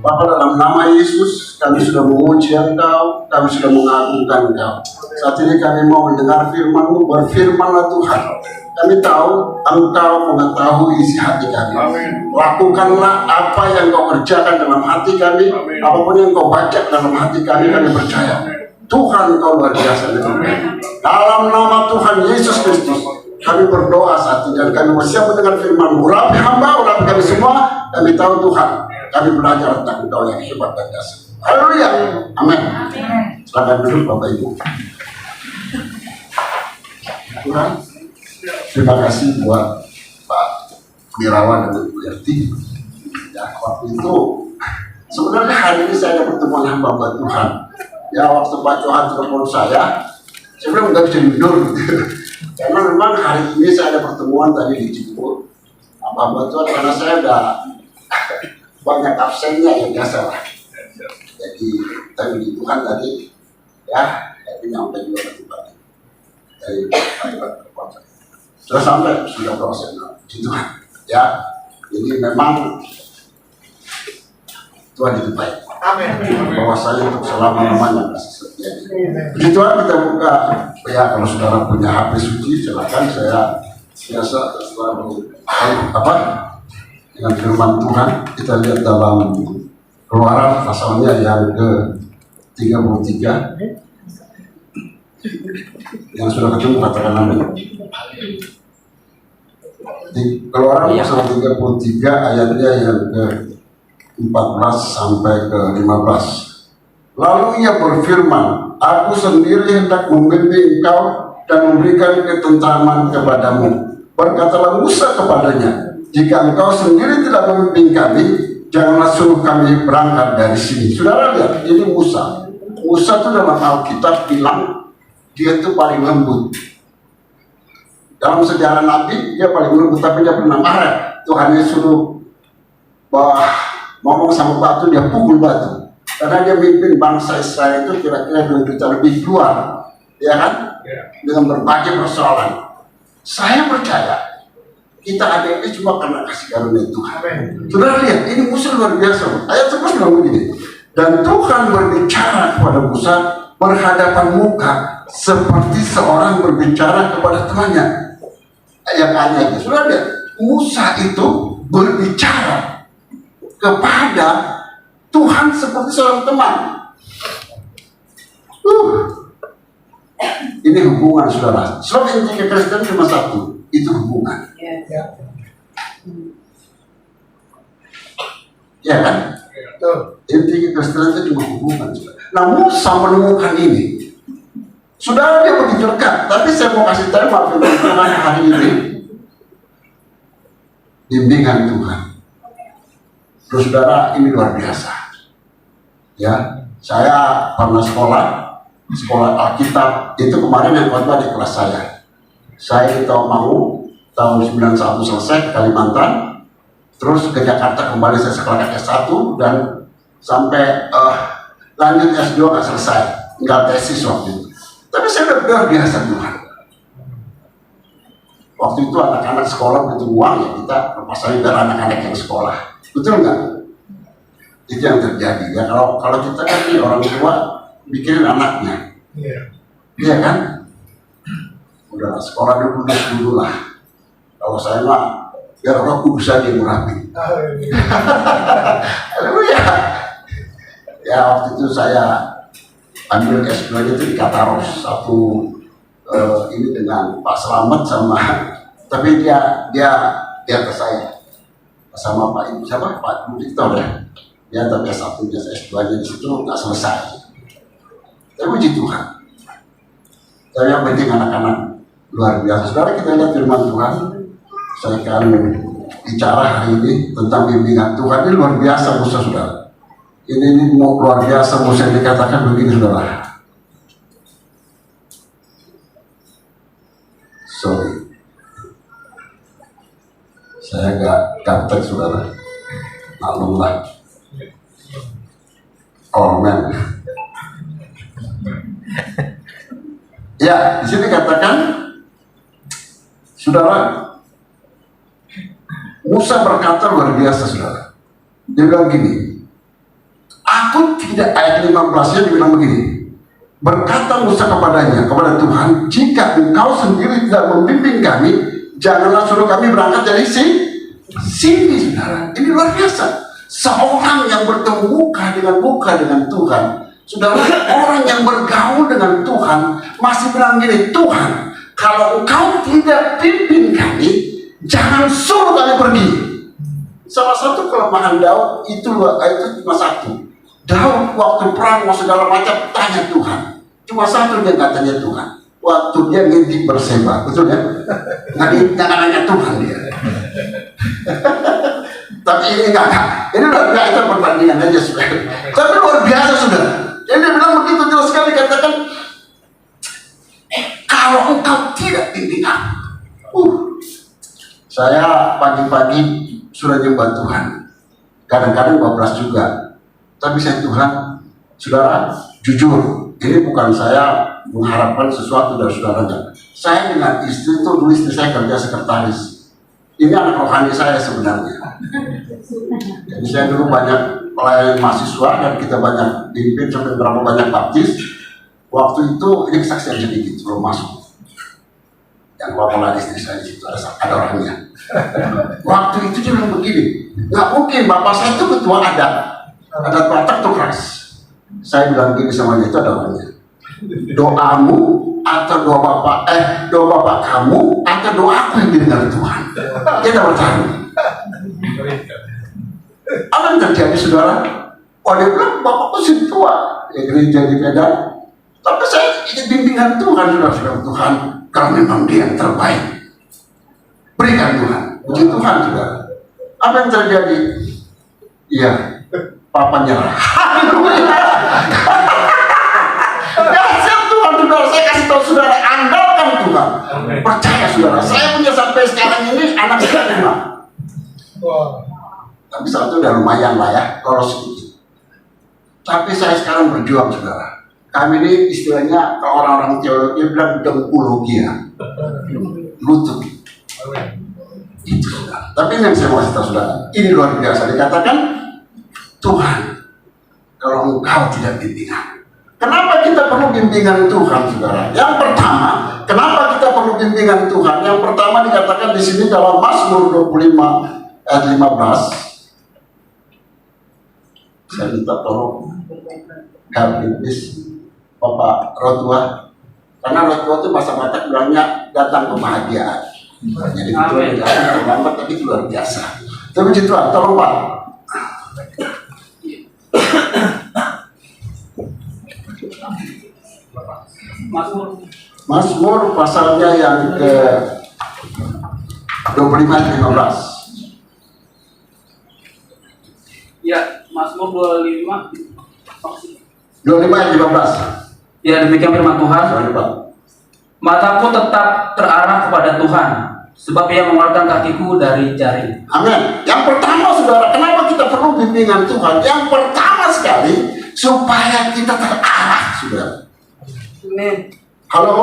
Bapa, dalam nama Yesus, kami sudah memuji Engkau, kami sudah mengagungkan Engkau. Saat ini kami mau mendengar firman-Mu, berfirman-Lah Tuhan. Kami tahu Engkau mengetahui isi hati kami. Lakukanlah apa yang Kau kerjakan dalam hati kami, apapun yang Kau baca dalam hati kami percaya. Tuhan, Kau luar biasa. Dalam nama Tuhan Yesus Kristus, kami berdoa saat ini dan kami bersiap mendengar firman-Mu. Urapi hamba, urapi kami semua. Kami tahu Tuhan, kami belajar tentang Engkau yang hebat dan dasar. Haleluya. Amin. Silakan duduk Bapak Ibu. Tuhan, terima kasih buat Pak Wirawan dan Ibu Yarti. Ya, waktu itu sebenarnya hari ini saya ada pertemuan hamba Tuhan. Ya, waktu Pak Johan telepon saya bilang nggak bisa tidur. Karena memang hari ini saya ada pertemuan tadi di Cibubur. Hamba Tuhan, karena saya udah banyak absennya yang biasa lah. Jadi tapi di Tuhan tadi ya, tapi nyampe juga ke tempat dari sudah sampai sudah proses di Tuhan ya. Jadi memang Tuhan itu baik. Amin. Bahwa saya untuk selama-lamanya masih setia. Puji Tuhan, kita buka ya. Kalau saudara punya HP suci silakan. Saya biasa selalu dengan firman Tuhan. Kita lihat dalam Keluaran pasalnya yang ke-33. Yang sudah ketemu katakan amin. Di Keluaran pasal 33 ayatnya yang ke-14 sampai ke-15. Lalu ia berfirman, Aku sendiri hendak membimbing engkau dan memberikan ketentraman kepadamu. Berkatalah Musa kepadanya, jika engkau sendiri tidak membimbing kami, janganlah suruh kami berangkat dari sini. Saudara lihat, ini Musa. Musa itu dalam Alkitab bilang dia itu paling lembut. Dalam sejarah Nabi dia paling lembut, tapi dia pernah marah. Tuhan Yesus suruh ngomong sama batu, dia pukul batu. Karena dia mimpin bangsa Israel itu kira-kira 2 juta lebih keluar, ya kan? Dengan berbagai persoalan. Saya percaya kita ada ini cuma karena kasih karunia Tuhan. Saudara lihat, ini Musa luar biasa. Ayat 11 bilang begini. Dan Tuhan berbicara kepada Musa berhadapan muka seperti seorang berbicara kepada temannya. Ayat aneh. Saudara lihat, Musa itu berbicara kepada Tuhan seperti seorang teman. Ini hubungan, saudara. Sebab inti kekristenan cuma satu, itu hubungan. Ya kan? Inti kekristenan itu cuma hubungan. Nah, Musa menemukan ini. Saudara, dia begitu dekat. Tapi saya mau kasih tahu firman hari ini. Bimbingan Tuhan. Terus saudara, ini luar biasa. Ya, saya pernah sekolah Alkitab itu kemarin yang khotbah di kelas saya. Saya di Tawangmangu tahun 91 selesai ke Kalimantan, terus ke Jakarta kembali saya sekolah S1 dan sampai lanjut S2 nggak selesai, nggak tesis waktu itu. Tapi saya udah luar biasa Tuhan. Waktu itu anak-anak sekolah butuh uang ya, kita berpasangan dari anak-anak yang sekolah, betul nggak? Itu yang terjadi ya. Kalau kita kan nih orang tua mikirin anaknya, iya kan? Udah sekolah dulu lah. Kalau saya mah biar Roh Kudus saja yang merapi. Haleluya. Ya, waktu itu saya ambil S2 itu di Kataros, satu ini dengan Pak Slamet sama, tapi dia atas saya sama Pak Ibu siapa? Pak Victor ya. Dia tapi S1 dia S2 di situ nggak selesai. Tapi puji Tuhan. Tapi yang penting anak-anak luar biasa. Saudara, kita lihat firman Tuhan. Saya akan bicara hari ini tentang bimbingan Tuhan. Ini luar biasa Musa, saudara. Ini mau luar biasa Musa yang dikatakan begini, saudara. Sorry, saya agak gaptek, saudara. Maklumlah. Oh man. Ya, di sini katakan, saudara, Musa berkata luar biasa, saudara. Dia bilang gini, Aku tidak, ayat 15-nya dibilang begini. Berkata Musa kepada Tuhan, jika engkau sendiri tidak membimbing kami, janganlah suruh kami berangkat dari sini, saudara. Ini luar biasa. Seorang yang bertemu muka dengan Tuhan, saudara, orang yang bergaul dengan Tuhan masih bilang gini, Tuhan, kalau engkau tidak pimpin kami, jangan suruh kami pergi. Salah satu kelemahan Daud itu cuma satu. Daud waktu perang mau segala macam tanya Tuhan. Cuma satu dia katanya Tuhan. Waktu dia ngintip Berseba, betul ya? Nggak nanya Tuhan dia. Tapi ini enggak. Ini luar biasa perbandingan aja sudah. Tapi luar biasa sudah. Jadi dia bilang begitu jelas sekali, katakan, kalau engkau tidak pimpin aku. Saya pagi-pagi sudah nyembah Tuhan. Kadang-kadang bablas juga. Tapi saya Tuhan, saudara, jujur, ini bukan saya mengharapkan sesuatu dari saudara. Saya dengan istri itu, dulu istri saya kerja sekretaris. Ini anak rohani saya sebenarnya. Jadi saya dulu banyak pelayanan mahasiswa dan kita banyak dipimpin sampai berapa banyak baptis. Waktu itu ini kesaksian sedikit belum masuk. Yang bapak istri saya di situ ada orangnya. Waktu itu dia bilang begini, nggak mungkin bapak saya itu ketua adat Batak tuh keras. Saya bilang gini sama dia, itu ada orangnya. Doamu atau doa bapak kamu atau doa aku yang didengar Tuhan. Dia tidak bertahan. Apa yang terjadi saudara? Oh, dia bilang bapakku sudah tua, ya gereja di Medan. Tapi saya ingin bimbingan Tuhan, saudara. Tuhan, kalau memang dia yang terbaik, berikan Tuhan. Puji Tuhan, saudara. Apa yang terjadi? Iya, papa nyerah. Saya kasih tahu saudara, andalkan Tuhan. Percaya saudara, saya punya sampai sekarang ini anak saya 5. Tapi satu udah lumayan lah ya, kalau sedikit. Tapi saya sekarang berjuang saudara. Kami ini istilahnya ke orang-orang teologi bilang dengkulogia, lutut. Itu saudara. Tapi ini yang saya mau kasih tahu saudara, ini luar biasa. Dikatakan Tuhan, kalau engkau tidak bimbingan. Kenapa kita perlu bimbingan Tuhan, saudara? Yang pertama, kenapa kita perlu bimbingan Tuhan? Yang pertama dikatakan di sini dalam Mazmur 25 ayat 15. Saya minta tolong Habibis Bapak Rotua, karena Rotua itu bahasa Batak bilangnya datang kebahagiaan. Jadi itu terlambat tapi luar biasa. Tapi Tuhan, tolong Pak. Mazmur pasalnya yang ke 25-15. Ya, Mazmur 25 ayat 15. Ya, demikian firman Tuhan. Mataku tetap terarah kepada Tuhan, sebab Ia mengeluarkan kakiku dari jaring. Amin. Yang pertama saudara, kenapa kita perlu bimbingan Tuhan? Yang pertama sekali, supaya kita terarah, saudara. Amin. Halo?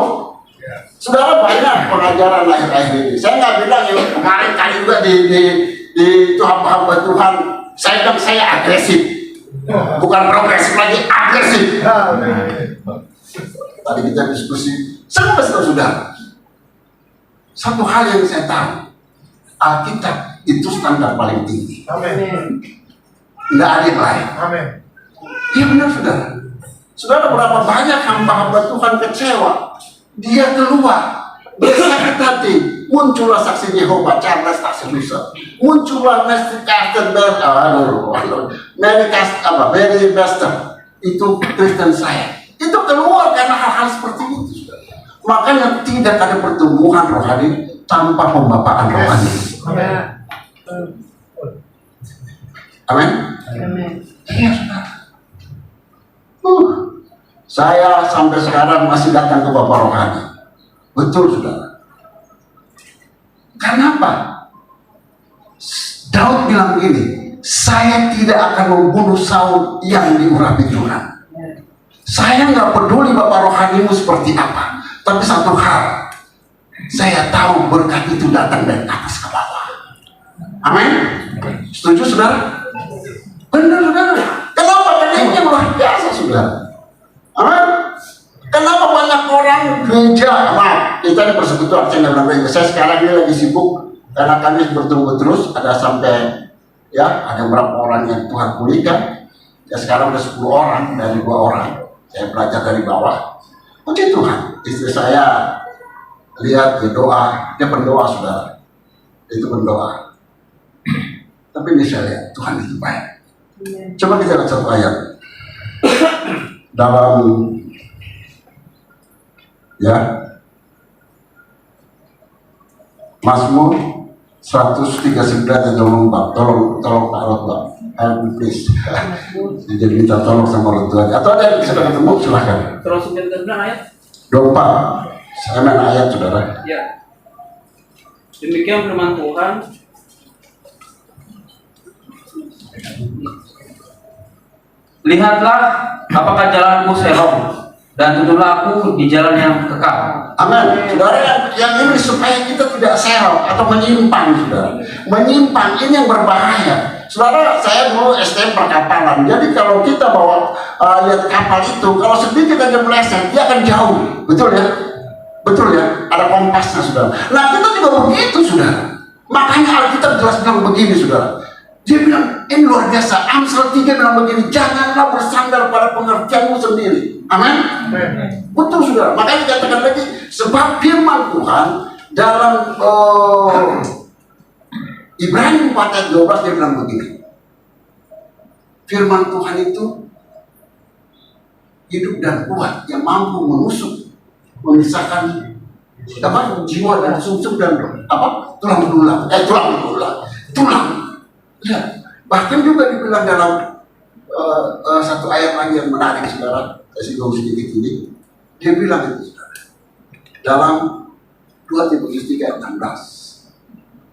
Saudara, banyak pengajaran akhir-akhir ini. Saya nggak bilang ya, kemarin kali juga di itu hamba-hamba Tuhan, saya bilang saya agresif. Bukan progresif lagi, agresif. Tadi kita diskusi, saya mau kasih tahu saudara. Satu hal yang saya tahu, Alkitab itu standar paling tinggi. Amin. Nggak ada yang lain. Amin. Iya benar saudara. Saudara, berapa banyak hamba-hamba Tuhan kecewa. Dia keluar, dia sakit hati. Muncullah saksi Yehova, Charles Taselusa. Muncullah Mary Bester. Itu Kristen saya. Itu keluar karena hal-hal seperti itu. Saudara. Makanya tidak ada pertumbuhan rohani tanpa pembapaan rohani. Amin. Amin. Iya saudara. Saya sampai sekarang masih datang ke Bapak Rohani. Betul saudara. Kenapa? Daud bilang begini, saya tidak akan membunuh Saul yang diurapi Tuhan. Saya nggak peduli Bapak Rohanimu seperti apa. Tapi satu hal, saya tahu berkat itu datang dari atas ke bawah. Amin. Setuju saudara? Benar saudara. Kenapa? Karena saudara. Amin. Kenapa banyak orang gereja? Maaf, kita di persekutuan saya nggak bilang saya sekarang ini lagi sibuk karena kami bertumbuh terus, ada sampai ya ada berapa orang yang Tuhan pulihkan. Ya sekarang udah 10 orang dari 2 orang. Saya belajar dari bawah. Puji Tuhan, istri saya lihat dia doa, dia berdoa saudara. Itu berdoa. Tapi ini saya lihat Tuhan itu baik. Coba kita lihat satu ayat dalam ya Mazmur 139 yang tolong Pak Rotba, please. Jadi minta tolong sama orang tuanya. Atau ada yang bisa ketemu silahkan. Terus 99 ayat. 24. Saya main ayat saudara. Ya. Demikian firman Tuhan. Lihatlah apakah jalanku serong dan tuntunlah aku di jalan yang kekal. Amin. Saudara, yang ini supaya kita tidak serong atau menyimpang, saudara. Menyimpang ini yang berbahaya. Saudara, saya dulu STM perkapalan. Jadi kalau kita bawa lihat kapal itu, kalau sedikit aja meleset, dia akan jauh. Betul ya? Betul ya? Ada kompasnya, saudara. Nah, kita juga begitu, saudara. Makanya Alkitab jelas bilang begini, saudara. Dia bilang, ini luar biasa. Amsal 3 bilang begini, janganlah bersandar pada pengertianmu sendiri. Amin? Betul, saudara. Makanya dikatakan lagi, sebab firman Tuhan dalam Ibrani 4 ayat 12 dia bilang begini. Firman Tuhan itu hidup dan kuat, yang mampu menusuk, memisahkan jiwa dan sumsum dan tulang belulang. Ya, bahkan juga dibilang dalam satu ayat lagi yang menarik, saudara. Saya singgung sedikit ini. Dia bilang itu, saudara, dalam 2 Timotius 3 ayat 16.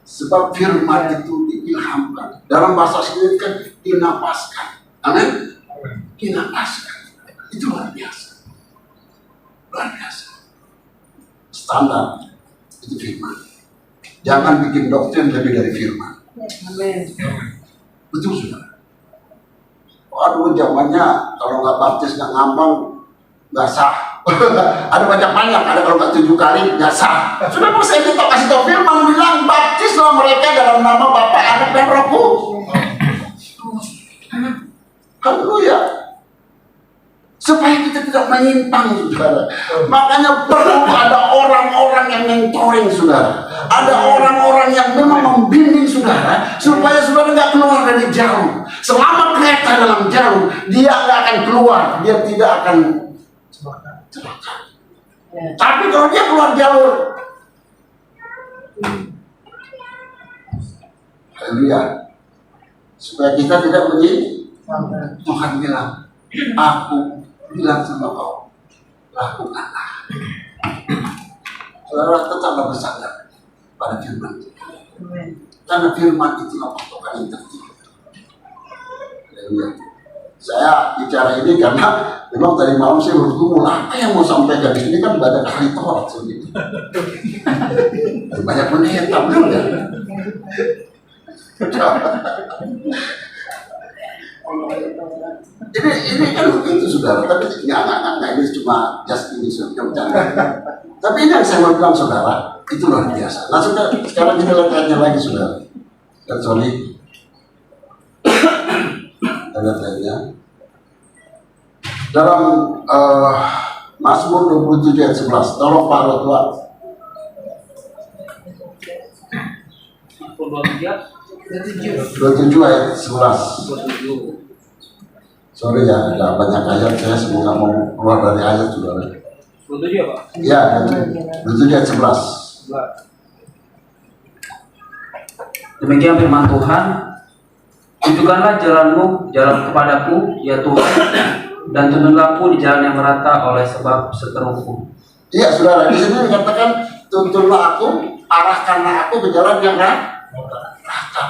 Sebab firman itu diilhamkan. Dalam bahasa sendiri kan dinapaskan. Amin. Dinapaskan. Itu luar biasa. Luar biasa. Standar itu firman. Jangan bikin doktrin lebih dari firman. Amin. Betul, saudara. Waduh, zamannya kalau nggak baptis nggak ngambang nggak sah. Ada banyak, ada kalau nggak 7 kali nggak sah. Sudah mau saya minta kasih tahu firman bilang baptislah mereka dalam nama Bapa, Anak dan Roh Kudus. Haleluya. Supaya kita tidak menyimpang, saudara. Makanya perlu ada orang-orang yang mentoring, saudara. Ada orang-orang yang memang membimbing saudara supaya saudara nggak keluar dari jalur. Selama kereta dalam jalur, dia nggak akan keluar, dia tidak akan celaka. Tapi kalau dia keluar jalur, haleluya. Supaya kita tidak menyimpang. Tuhan bilang, aku bilang sama kau, lakukanlah. Saudara tetaplah bersandar pada firman Tuhan. Karena firman itulah patokan yang tertinggi. Saya bicara ini karena memang tadi malam saya bergumul apa yang mau sampaikan di sini kan banyak ahli Taurat seperti itu. Banyak pendeta, betul ya? Ini kan begitu, saudara. Tapi nggak ini cuma just ini bercanda. Tapi ini yang saya mau bilang, saudara, itu luar biasa. Nah, sekarang kita lihatnya lagi, saudara. Dan sorry, kita lihatnya dalam Mazmur 27 ayat 11. Tolong Pak Rotua. 27 ayat 11. Sorry ya, ada banyak ayat, saya semoga mau keluar dari ayat, saudara. 27 ya, Pak? Ya, 27 ayat 11. Demikian firman Tuhan, tunjukkanlah jalanmu, jalan kepadaku, ya Tuhan, dan tuntunlah aku di jalan yang merata oleh sebab seteruku. Iya, saudara, di sini dikatakan tuntunlah aku, arahkanlah aku ke jalan yang rata.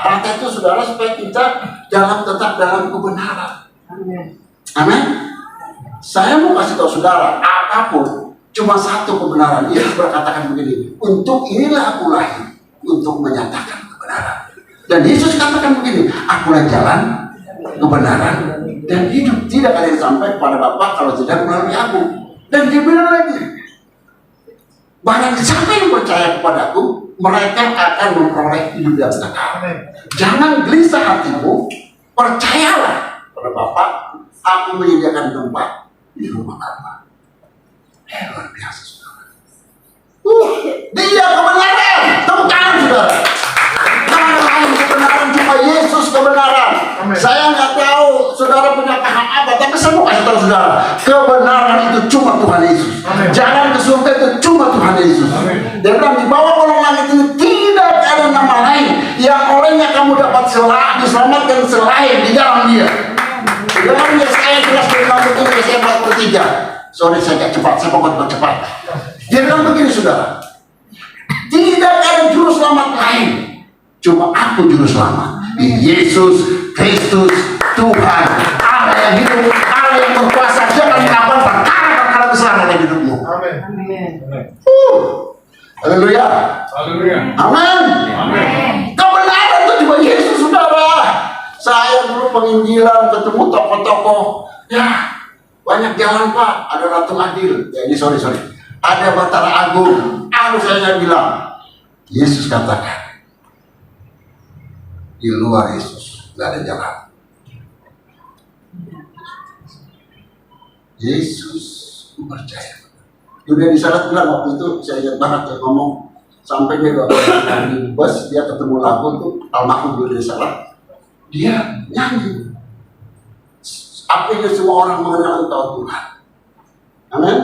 Rata itu, saudara, supaya kita tetap dalam kebenaran. Amin. Saya mau kasih tahu saudara, apapun cuma satu kebenaran. Yesus berkatakan begini, untuk inilah aku lahir, untuk menyatakan kebenaran. Dan Yesus katakan begini, akulah jalan, kebenaran dan hidup. Tidak ada yang sampai kepada Bapa kalau tidak melalui aku. Dan dia bilang lagi, barang siapa yang percaya kepadaku, mereka akan memperoleh hidup yang kekal. Jangan gelisah hatimu, percayalah pada Bapa. Aku menyediakan tempat di rumah Bapa. Luar biasa, saudara. Dia kebenaran. Tepuk tangan, saudara. Jangan lain kebenaran, cuma Yesus kebenaran. Saya nggak tahu saudara punya paham apa, tapi saya mau kasih tahu saudara, kebenaran itu cuma Tuhan Yesus. Jalan ke surga itu cuma Tuhan Yesus. Dia bilang di bawah kolong langit ini tidak ada nama lain yang olehnya kamu dapat diselamatkan selain di dalam Dia. Di dalam Dia. Saya jelas bilang begini, Yesaya 43. Sorry saya agak cepat, saya pokoknya cepat. Dia bilang begini saudara, tidak ada juru selamat lain, cuma aku juru selamat. Yesus Kristus Tuhan Allah yang hidup, Allah yang berkuasa. Jangan melakukan perkara-perkara besar dalam hidupmu. Amin. Haleluya. Amin. Kebenaran itu cuma Yesus, saudara. Saya dulu penginjilan ketemu tokoh-tokoh, ya banyak jalan Pak. Ada Ratu Adil, ya ini sorry. Ada Batara Agung. Saya bilang, Yesus katakan, di luar Yesus nggak ada jalan. Yesus percaya. Udah di sana bilang waktu itu, saya ingat banget ya ngomong sampai dia di bus, dia ketemu lagu tuh almarhum dulu di sana, dia nyanyi. Akhirnya semua orang mengenal engkau Tuhan. Amin.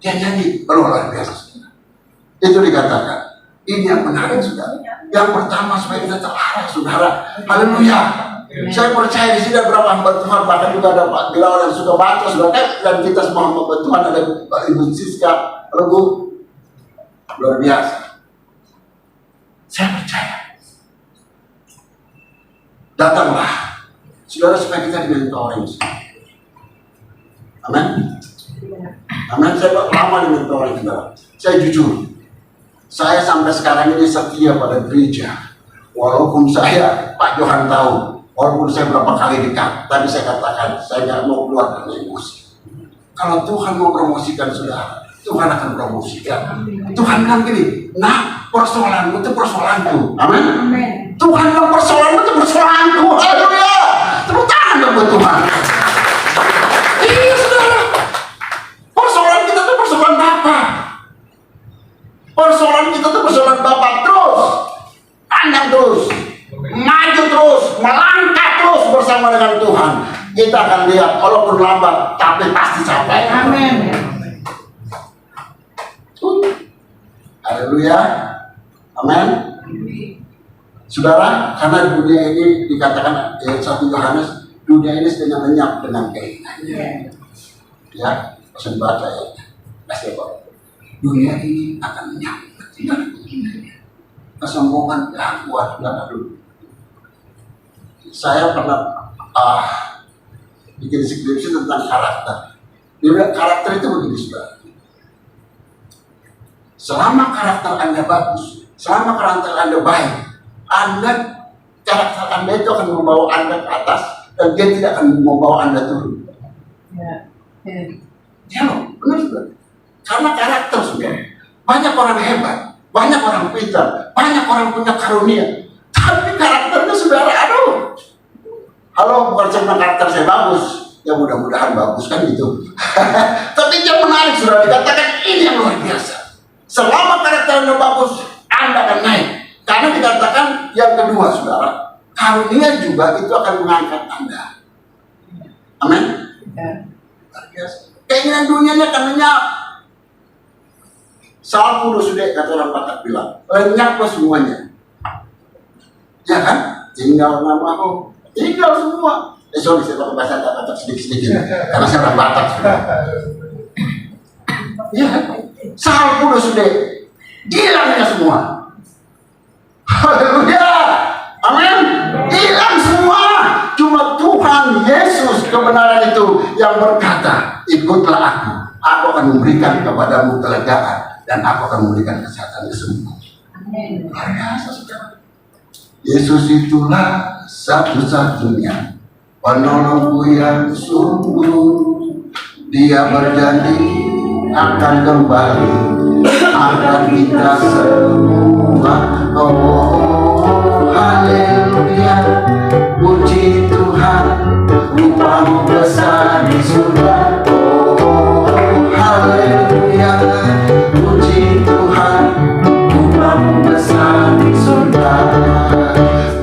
Dia nyanyi luar biasa. Itu dikatakan. Ini yang menarik, saudara. Yang pertama supaya kita terarah, saudara. Haleluya. Saya percaya di sini ada beberapa hamba Tuhan, bahkan juga ada Pak Bilawan yang suka baca, saudara. Dan kita semua hamba Tuhan, ada Ibu Siska, Regu, luar biasa. Saya percaya. Datanglah, saudara, supaya kita dimentoring. Amin. Amin. Saya lama dimentoring, saudara. Saya jujur. Saya sampai sekarang ini setia pada gereja. Walaupun saya, Pak Johan tahu, walaupun saya berapa kali dekat, tapi saya katakan, saya nggak mau keluar dari emosi. Kalau Tuhan mau promosikan saudara, Tuhan akan promosikan. Tuhan bilang gini, nah persoalanmu itu persoalanku. Amin. Tuhan bilang persoalanmu itu persoalanku. Haleluya. Tepuk tangan dong buat Tuhan. Iya saudara. Persoalan kita itu persoalan Bapa. Persoalan kita itu persoalan Bapak. Terus pandang terus, maju terus, melangkah terus bersama dengan Tuhan. Kita akan lihat walaupun lambat tapi pasti sampai. Amin. Haleluya. Amin. Saudara, karena dunia ini dikatakan 1 Yohanes, dunia ini sedang lenyap dengan keinginannya. Ya, bisa dibaca ya. Kasih Pak. Dunia ini akan lenyap dengan keinginannya. Kesombongan yang kuat dulu. Saya pernah bikin skripsi tentang karakter. Dia bilang karakter itu begini, saudara. Selama karakter Anda bagus, selama karakter Anda baik, karakter Anda itu akan membawa Anda ke atas dan dia tidak akan membawa Anda turun. Ya loh, benar saudara. Karena karakter saudara. Banyak orang hebat, banyak orang pintar, banyak orang punya karunia, tapi karakternya saudara, aduh. Halo, bukan cuma karakter saya bagus, ya mudah-mudahan bagus kan gitu. Tapi yang menarik saudara, dikatakan ini yang luar biasa. Selama karakter Anda bagus, Anda akan naik. Karena dikatakan yang kedua saudara, karunia juga itu akan mengangkat Anda. Amin. Luar biasa. Keinginan dunianya akan lenyap. Salmu sudah kata orang Batak bilang, lenyap semuanya. Ya kan? Tinggal namamu, tinggal semua. Sorry, saya pakai bahasa Batak sedikit-sedikit karena saya orang Batak. Ya kan? Salmu sudah hilangnya semua. Haleluya. Amin. Hilang semua. Cuma Tuhan Yesus kebenaran itu yang berkata, ikutlah aku. Aku akan memberikan kepadamu kelegaan dan aku akan memberikan kesehatan yang sembuh. Luar biasa saudara. Yesus itulah satu-satunya penolongku yang sungguh. Dia berjanji akan kembali, akan kita semua. Oh, haleluya, puji Tuhan, rupamu besar di surga. Oh, haleluya, puji Tuhan, rupamu besar di surga.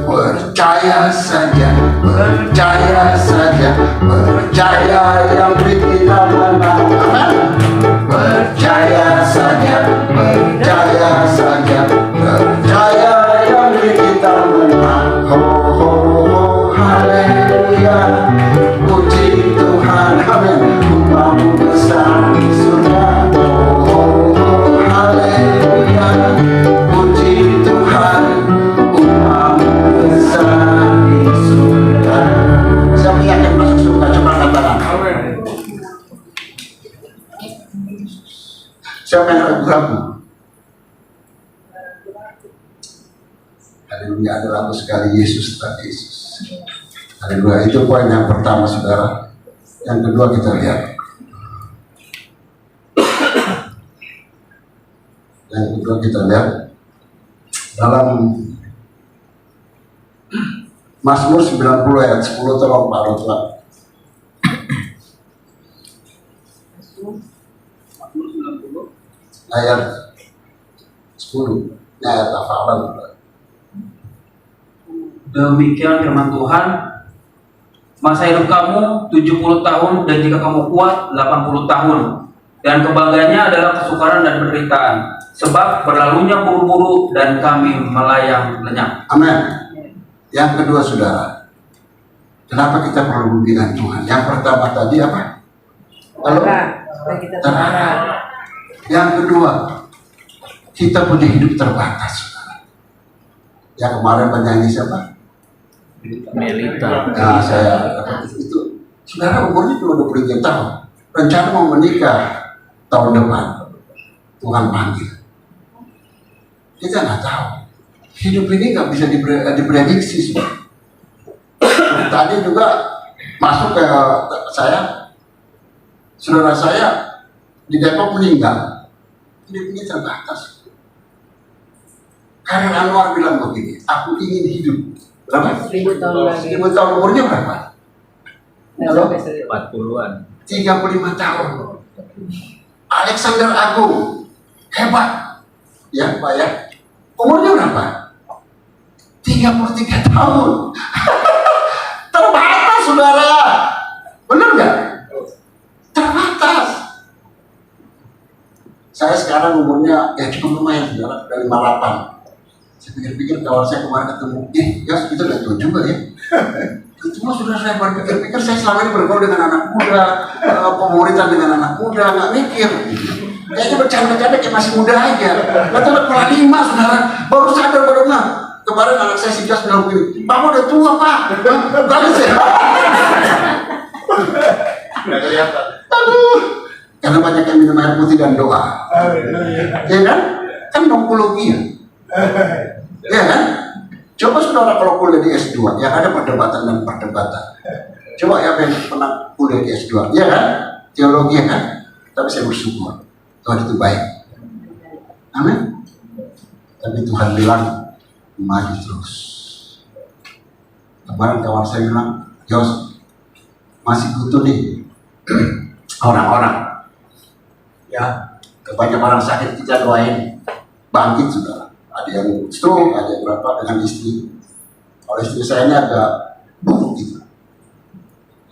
Percaya saja, percaya saja, percaya yang beri kita menang. Percaya saja, percaya saja, percaya yang beri kita menang. Oh, oh, oh, haleluya, puji Tuhan, amin. Rupamu besar di surga. Oh, oh, oh, haleluya, puji Tuhan, rupamu besar di surga. Siapa yang akan masuk surga? Coba katakan. Siapa yang ragu-ragu? Haleluya, ada lagu sekali Yesus tak Yesus. Haleluya, itu poin yang pertama saudara. Yang kedua kita lihat. Yang kedua kita lihat dalam Mazmur 90 ayat 10, tolong Pak Rotwa. Ayat 10, ayat hafalan. Demikian firman Tuhan, masa hidup kamu 70 tahun, dan jika kamu kuat 80 tahun, dan kebanggaannya adalah kesukaran dan penderitaan, sebab berlalunya buru-buru dan kami melayang lenyap. Amin. Yang kedua saudara, kenapa kita perlu bimbingan Tuhan? Yang pertama tadi apa? Terang. Yang kedua, kita punya hidup terbatas, saudara. Yang kemarin penyanyi siapa? Melita. Nah, saya itu. Saudara umurnya cuma 23 tahun. Rencana mau menikah tahun depan. Tuhan panggil. Kita nggak tahu. Hidup ini nggak bisa diprediksi, saudara. Tadi juga masuk ke saya, saudara saya di Depok meninggal. Hidup ini terbatas. Karena Anwar bilang begini, aku ingin hidup berapa? 1000 tahun lagi. 1000 tahun, umurnya berapa? Halo? 40-an. 35 tahun. Alexander Agung, hebat, ya Pak ya. Umurnya berapa? 33 tahun. Terbatas, saudara. Benar nggak? Terbatas. Saya sekarang umurnya ya cukup lumayan, saudara, dari 58. Saya pikir-pikir kawan saya kemarin ketemu, ya kita udah tua juga ya. Cuma sudah saya berpikir-pikir, saya selama ini bergaul dengan anak muda, pemuritan dengan anak muda, nggak mikir. Kayaknya bercanda-canda kayak masih muda aja. Betul kepala 5, saudara, baru sadar baru nggak. Kemarin anak saya si Jas bilang begini, Papa udah tua Pak. Bagus ya. Nggak kelihatan. Aduh, karena banyak yang minum air putih dan doa. Ya kan? Kan onkologi ya. Ya kan? Coba saudara kalau kuliah di S2, yang ada perdebatan dan perdebatan. Coba yang pernah kuliah di S2, ya kan? Teologi ya kan? Tapi saya bersyukur, Tuhan itu baik. Amin. Tapi Tuhan bilang, maju terus. Kemarin kawan saya bilang, Yos, masih butuh nih orang-orang. Ya, banyak orang sakit kita doain bangkit saudara. Ada yang stroke, ada yang berapa dengan istri. Kalau istri saya ini agak buruk gitu.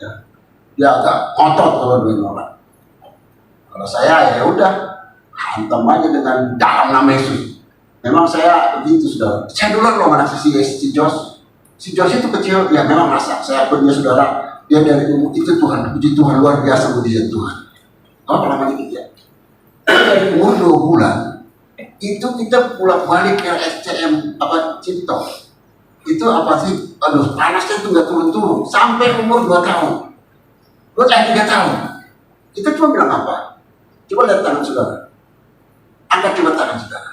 Ya, dia agak otot kalau doain orang. Kalau saya ya udah hantam aja dengan dalam nama Yesus. Memang saya begitu saudara. Saya dulu loh anak si Jos. Si Jos itu kecil, ya memang masa. Saya akui dia saudara. Dia dari umur itu Tuhan, puji Tuhan luar biasa mujizat Tuhan. Kamu pernah mandi dia? Dari umur 2 bulan itu kita pulang balik ke SCM apa Cipto. Itu apa sih? Aduh, panasnya itu nggak turun-turun sampai umur 2 tahun. 3 tahun. Kita cuma bilang apa? Coba lihat tangan saudara. Angkat coba tangan saudara.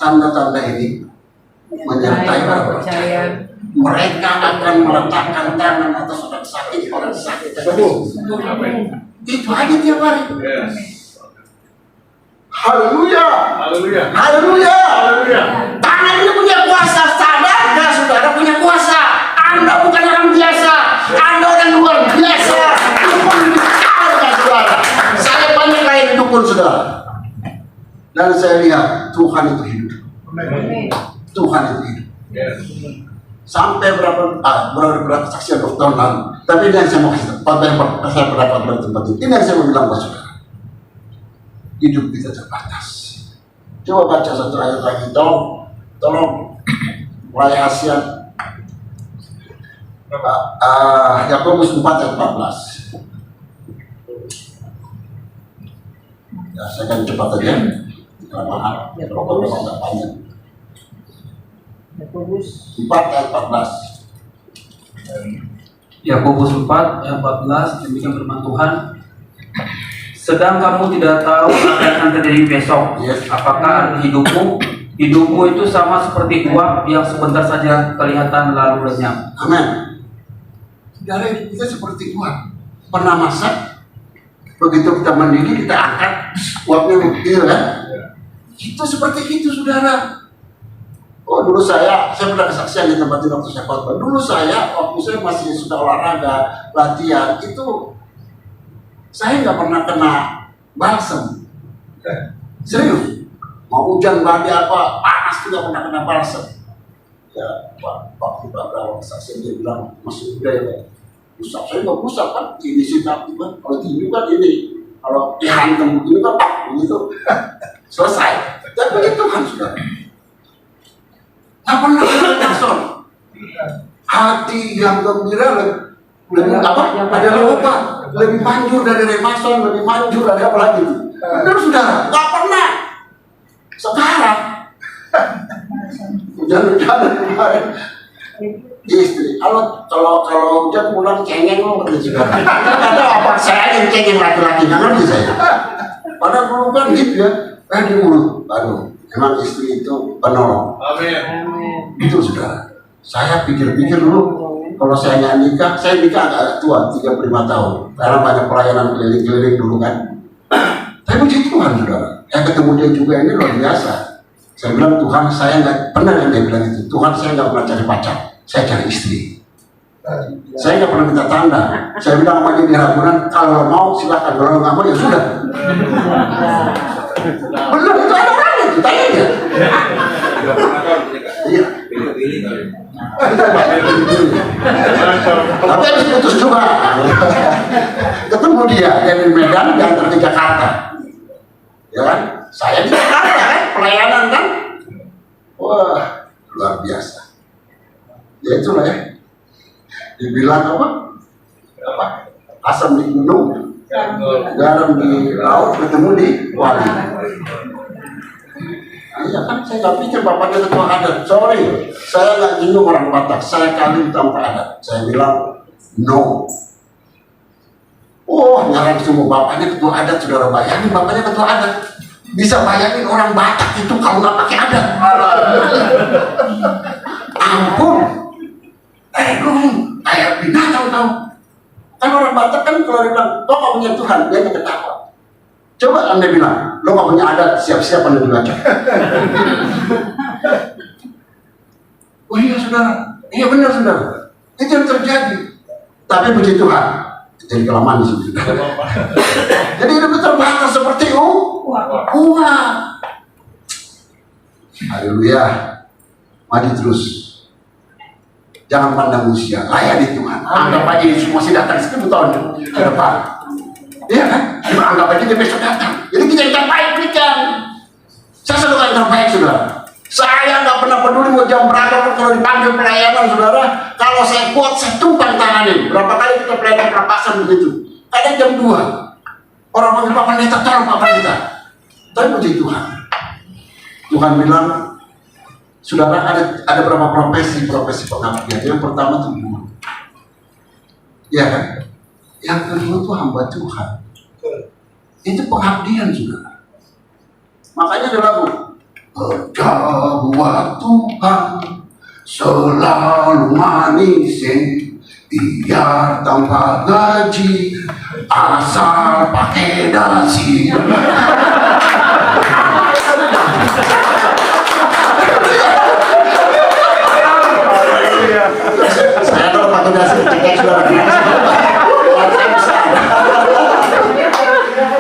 tanda-tanda ini menyertai orang percaya. Mereka akan meletakkan tangan atas orang sakit, orang sakit. Itu aja tiap hari. Haleluya. Haleluya. Tangan ini punya kuasa. Sadar nggak saudara punya kuasa? Anda bukan orang biasa. Anda orang luar biasa. Dukun besar kan saudara. Saya banyak lain dukun saudara. Dan saya lihat Tuhan itu hidup. Tuhan itu hidup. Sampai berapa kesaksian tahun lalu. Tapi ini yang saya mau kasih tahu. Saya berdapat dari tempat ini. Ini yang saya mau bilang buat saudara. Hidup kita terbatas. Coba baca satu ayat lagi, tolong mulai Asia. Yakobus 4 ayat 14. Ya, saya akan cepat aja. Kelamaan, pokoknya nggak panjang. Yakobus 4 ayat 14. Yakobus 4 ayat 14, demikian firman Tuhan. Sedang kamu tidak tahu apa yang akan terjadi besok. Yes. Apakah hidupmu itu sama seperti uap yang sebentar saja kelihatan lalu lenyap. Amin. Saudara, hidup kita seperti uap. Pernah masak, begitu kita mendidih, kita angkat, uapnya mengalir kan? Itu seperti itu, saudara. Oh, dulu saya pernah kesaksian di tempat ini waktu saya khotbah. Dulu waktu saya masih sudah olahraga, latihan, itu saya nggak pernah kena balsem. Serius. Mau hujan badai apa, panas juga pernah kena balsem. Ya, waktu Pak Brawa kesaksian dia bilang masih muda ya. Pusat saya nggak pusat kan, ini sih tapi kan kalau tinju kan ini, kalau dihantam begini kan begitu selesai. Dan begitu kan sudah. Tak pernah kena hati yang gembira lebih apa? Adalah obat. Lebih manjur dari remason, lebih manjur dari apa lagi itu? Benar saudara, nggak pernah. Sekarang, hujan-hujanan kemarin, istri. Kalau hujan pulang cengeng loh berarti saudara. Ada apa? Saya yang cengeng laki-laki, nggak ngerti saya. Padahal dulu kan gitu ya, di mulut. Aduh, emang istri itu penolong. Amin. Itu saudara. Saya pikir-pikir dulu. Kalau saya nggak nikah, saya nikah agak tua, 35 tahun. Karena banyak pelayanan keliling-keliling dulu kan. Tapi puji Tuhan, saudara. Yang ketemu dia juga ini luar biasa. Saya bilang, Tuhan, saya nggak pernah yang dia bilang itu. Tuhan, saya nggak pernah cari pacar. Saya cari istri. Saya nggak pernah minta tanda. Saya bilang sama dia di Ragunan, kalau mau silakan, kalau nggak mau ya sudah. Benar, itu ada orang itu, tanya dia. Iya. Tapi habis putus juga. Ketemu dia dari Medan, diantar ke Jakarta. Ya kan? Saya di Jakarta kan, pelayanan kan. Wah, luar biasa. Ya itulah ya. Dibilang apa? Asam di gunung, garam di laut, ketemu di wali. Iya kan, saya nggak pikir bapaknya ketua adat. Sorry, saya nggak nyinggung orang Batak. Saya kawin tanpa adat. Saya bilang no. Oh, nyarang semua bapaknya ketua adat. Saudara bayangin bapaknya ketua adat. Bisa bayangin orang Batak itu kalau nggak pakai adat. Ampun. Kayak binatang tahu. Kan orang Batak kan kalau dia bilang, kok nggak punya Tuhan, dia nggak ketawa. Coba Anda bilang, lo gak punya adat, siap-siap Anda dibaca. Oh iya saudara, iya benar saudara. Itu yang terjadi. Tapi puji Tuhan, jadi kelamaan di sini. Jadi hidup terbatas seperti uang. Haleluya. Maju terus. Jangan pandang usia, layani Tuhan. Anggap aja Yesus masih datang 10 tahun ke depan. Iya kan? Anggap aja dia besok datang. Jadi kita yang terbaik berikan. Saya selalu yang terbaik saudara. Saya nggak pernah peduli mau jam berapa kalau dipanggil pelayanan saudara. Kalau saya kuat saya tumpang tanganin. Berapa kali kita pelayanan perapasan begitu. Kadang jam 2. Orang panggil Pak Pendeta, tolong Pak Pendeta. Tapi puji Tuhan. Tuhan bilang, saudara ada berapa profesi pengabdian. Yang pertama itu guru. Iya kan? Yang kedua itu hamba Tuhan. Itu pengabdian saudara. Makanya ada lagu Kedua Tuhan selalu manis, biar tanpa gaji, asal pakai dasi. Saya kalau pakai dasi cekek suara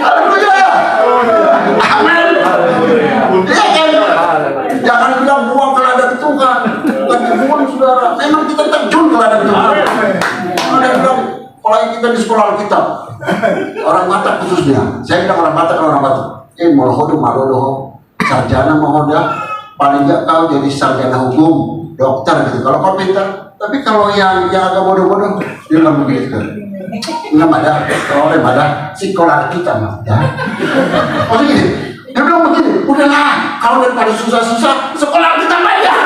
Haleluya. Amin. Iya kan? Jangan bilang buang ke ladang Tuhan. Tapi buang saudara. Memang kita terjun ke ladang Tuhan. Ada yang bilang, apalagi kita di sekolah kita. Orang Batak khususnya. Saya bilang orang Batak, orang Batak. Molohodo, malodoho. Sarjana mahoda. Paling nggak kau jadi sarjana hukum, dokter gitu. Kalau kau pintar. Tapi kalau yang agak bodoh-bodoh, dia bilang begitu. Enggak ada, kalau ada sekolah kita mah. Ya. Maksudnya gini, dia bilang begini, udahlah, kalau daripada susah-susah, sekolah kita banyak.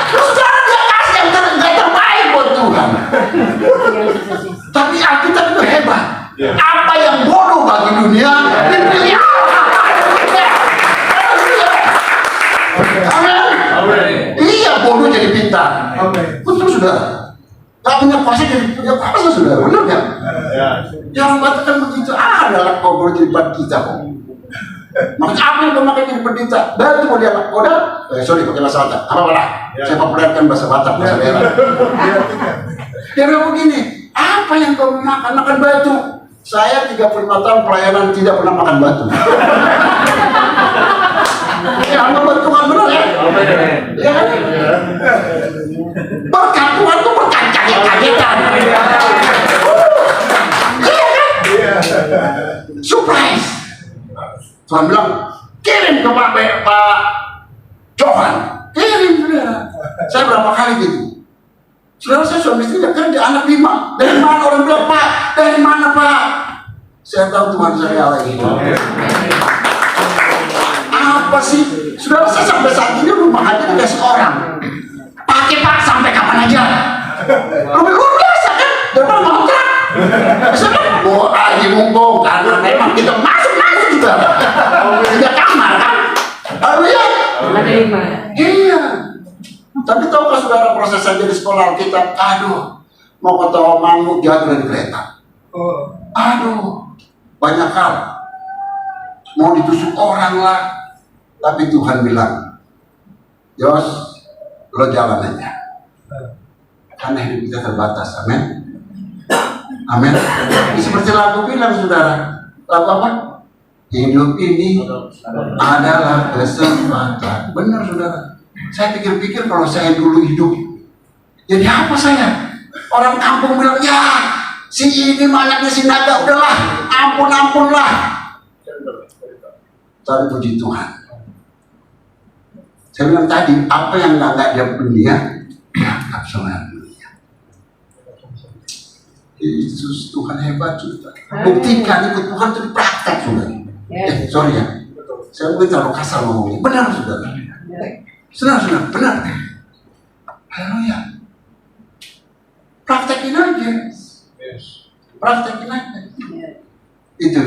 Sekarang dia kasih yang terbaik buat Tuhan. Tapi Alkitab itu hebat. Apa yang bodoh bagi dunia, dipilih Allah. Amin. Iya, bodoh jadi pintar. Betul sudah. Gak punya kuasa jadi punya kuasa sudah, benar kan? Yang Batak kan begitu, adalah kau boleh jadi kita kok. Makanya apa yang memakai jadi pendeta? Batu mau dianggap koda? Sorry, pakai bahasa Batak. Apa lah? Saya populerkan bahasa Batak, bahasa daerah. Dia bilang begini, apa yang kau makan? Makan batu. Saya 35 tahun pelayanan tidak pernah makan batu. Ya, membuat Tuhan benar ya? Ya kan? Berkat Tuhan itu berkat kaget-kagetan. Iya kan? Surprise. Tuhan bilang, kirim ke Pak Johan. Kirim, saudara. Saya berapa kali gitu. Saudara, saya suami istri kerja, anak 5. Dari mana orang bilang, Pak? Dari mana Pak? Saya tahu Tuhan saya lagi. Apa sih? Saudara, saya sampai saat ini rumah aja dikasih orang. Pakai Pak sampai kapan aja. Lebih luar biasa kan? Daripada ngontrak. Saya bilang, aja mumpung karena memang kita masuk kita. Tiga kamar kan? Haleluya. Iya. Tapi tahukah saudara proses saja di sekolah Alkitab? Aduh, mau ketawa mangguk jatuh dari kereta. Aduh, banyak hal. Mau ditusuk orang lah. Tapi Tuhan bilang, Yos, lo jalan aja. Karena hidup kita terbatas, amin. Amin. Seperti lagu bilang, saudara. Lagu apa? Hidup ini adalah kesempatan. Benar, saudara. Saya pikir-pikir kalau saya dulu hidup, jadi apa saya? Orang kampung bilang, ya, si ini anaknya si naga, udahlah, ampun-ampunlah. Tapi puji Tuhan. Saya bilang tadi, apa yang nggak dia dunia, dianggap sama dunia. Yesus Tuhan hebat juga. Buktikan ikut Tuhan itu dipraktek sudah. Sorry ya, saya mungkin terlalu kasar ngomongnya. Benar saudara. Saudara, benar. Haleluya. Praktekin aja. Praktekin aja. Itu.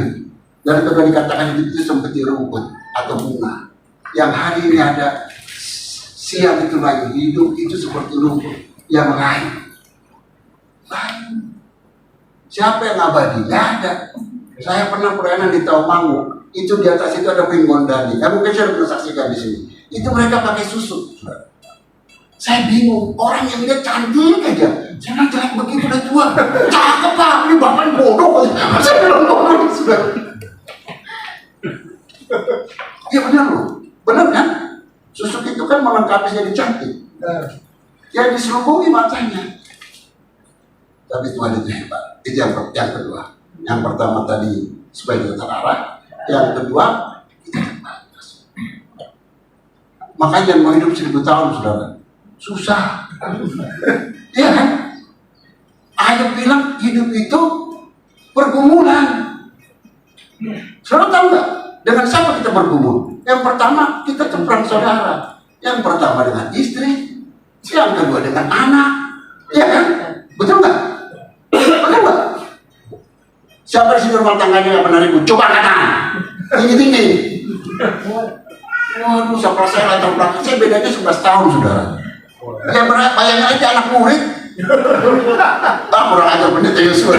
Dan kalau dikatakan itu seperti rumput atau bunga. Yang hari ini ada, siang itu lagi hidup itu seperti rumput yang lain. Siapa yang abadi? Nggak ada. Saya pernah pelayanan di Taumangu. Itu di atas itu ada Pinggondani. Mungkin saya pernah saksikan di sini. Itu mereka pakai susu. Saya bingung. Orang yang lihat cantik aja. Saya bilang jelek begitu udah tua. Cakep Pak. Ini bapak bodoh. Saya bilang bodoh. Ya benar loh. Benar kan? Susuk itu kan melengkapi jadi cantik. Ya diselubungi matanya. Tapi Tuhan itu hebat. Itu yang kedua. Yang pertama tadi supaya kita terarah. Yang kedua kita terbatas. Makanya jangan mau hidup 1000 tahun, saudara. Susah. Iya kan? Ayub bilang hidup itu pergumulan. Saudara tahu nggak? Dengan siapa kita bergumul? Yang pertama kita perang saudara. Yang pertama dengan istri. Yang kedua dengan anak. Iya kan? Betul nggak? Betul nggak? Siapa di sini rumah tangganya nggak pernah ribut? Coba katakan. Tinggi-tinggi. Waduh, sekolah saya latar belakang saya bedanya 11 tahun, saudara. Ya bayangin aja anak murid. Kurang ajar pendeta Yosua.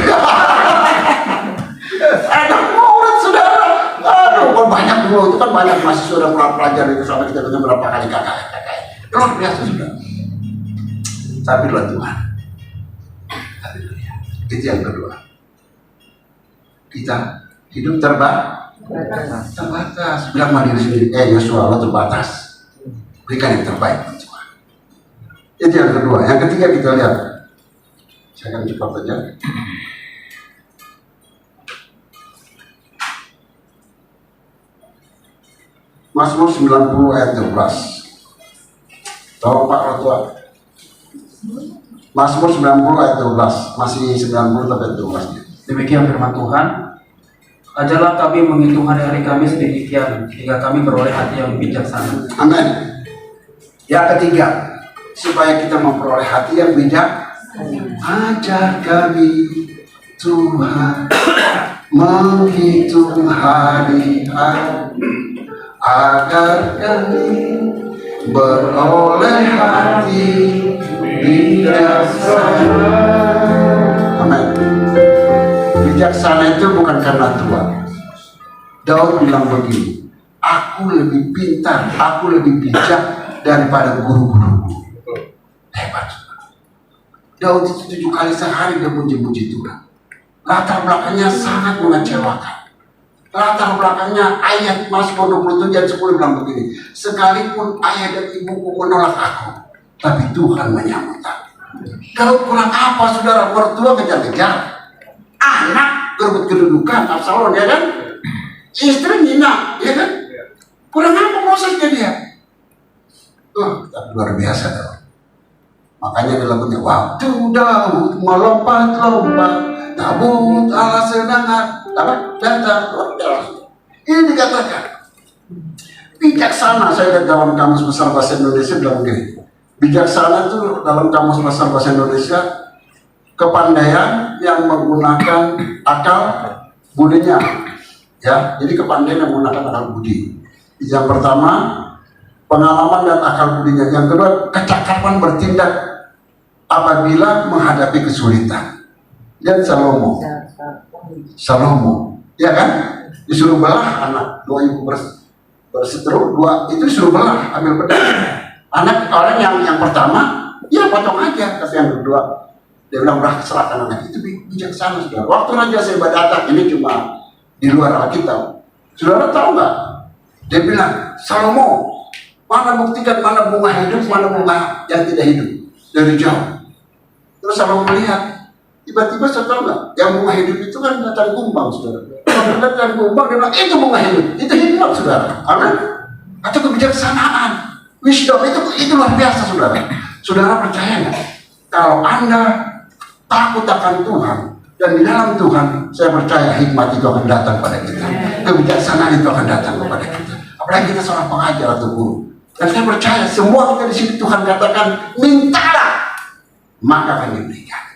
Anak murid, saudara. Aduh, banyak dulu itu kan banyak mahasiswa dan pelajar itu sama kita dengan berapa kali kakak. Luar biasa, saudara. Tapi Tuhan. Haleluya. Itu yang kedua. Kita hidup terbatas. Bilang sama diri sendiri, Yosua, lo terbatas. Berikan yang terbaik buat Tuhan. Itu yang kedua. Yang ketiga kita lihat. Saya akan cepat saja. Mazmur 90 ayat 12. Tahu Pak Rotua? Mazmur 90 ayat 12. Masih 90 tapi ayat 12. Demikian firman Tuhan. Ajarlah kami menghitung hari-hari kami sedemikian hingga kami beroleh hati yang bijaksana. Amin. Yang ketiga, supaya kita memperoleh hati yang bijak, ajar kami Tuhan menghitung hari-hari agar kami beroleh hati bijaksana. Amin. Bijaksana itu bukan karena tua. Daud bilang begini, aku lebih pintar, aku lebih bijak daripada guru-guruku. Hebat. Daud itu 7 kali sehari dia muji-muji Tuhan. Latar belakangnya sangat mengecewakan. Latar belakangnya ayat Mazmur 27 ayat 10 bilang begini, sekalipun ayah dan ibuku menolak aku, tapi Tuhan menyambut aku. Daud kurang apa, saudara? Mertua kejar-kejar, anak berebut kedudukan, Absalom, ya kan? Istri Nina, ya kan? Kurang apa prosesnya dia? Tapi luar biasa Daud. Makanya di lagunya, waktu Daud melompat-lompat, tabut Allah sedang datang. Ini dikatakan bijaksana. Saya lihat dalam Kamus Besar Bahasa Indonesia bilang begini, bijaksana itu dalam Kamus Besar Bahasa Indonesia kepandaian yang menggunakan akal budinya, ya. Jadi kepandaian yang menggunakan akal budi. Yang pertama pengalaman dan akal budinya. Yang kedua kecakapan bertindak apabila menghadapi kesulitan. Dan Salomo, ya kan? Disuruh belah anak, 2 ibu berseteru, 2 itu disuruh belah, ambil pedang. Anak orang yang pertama, ya potong aja. Tapi yang kedua, dia bilang udah serahkan anak itu. Bijaksana, saudara. Waktu Raja Seba datang, ini cuma di luar Alkitab. Saudara tahu nggak? Dia bilang, Salomo, mana buktikan mana bunga hidup, mana bunga yang tidak hidup dari jauh. Terus Salomo melihat. Tiba-tiba saya tahu nggak, yang bunga hidup itu kan datang kumbang, saudara. Kalau datang kumbang, dia bilang, itu bunga hidup, itu hikmat, saudara. Amin. Atau kebijaksanaan, wisdom, itu luar biasa, saudara. Saudara percaya nggak? Kalau Anda takut akan Tuhan, dan di dalam Tuhan, saya percaya hikmat itu akan datang pada kita. Kebijaksanaan itu akan datang kepada kita. Apalagi kita seorang pengajar atau guru. Dan saya percaya, semua kita di sini Tuhan katakan, mintalah, maka akan diberikan.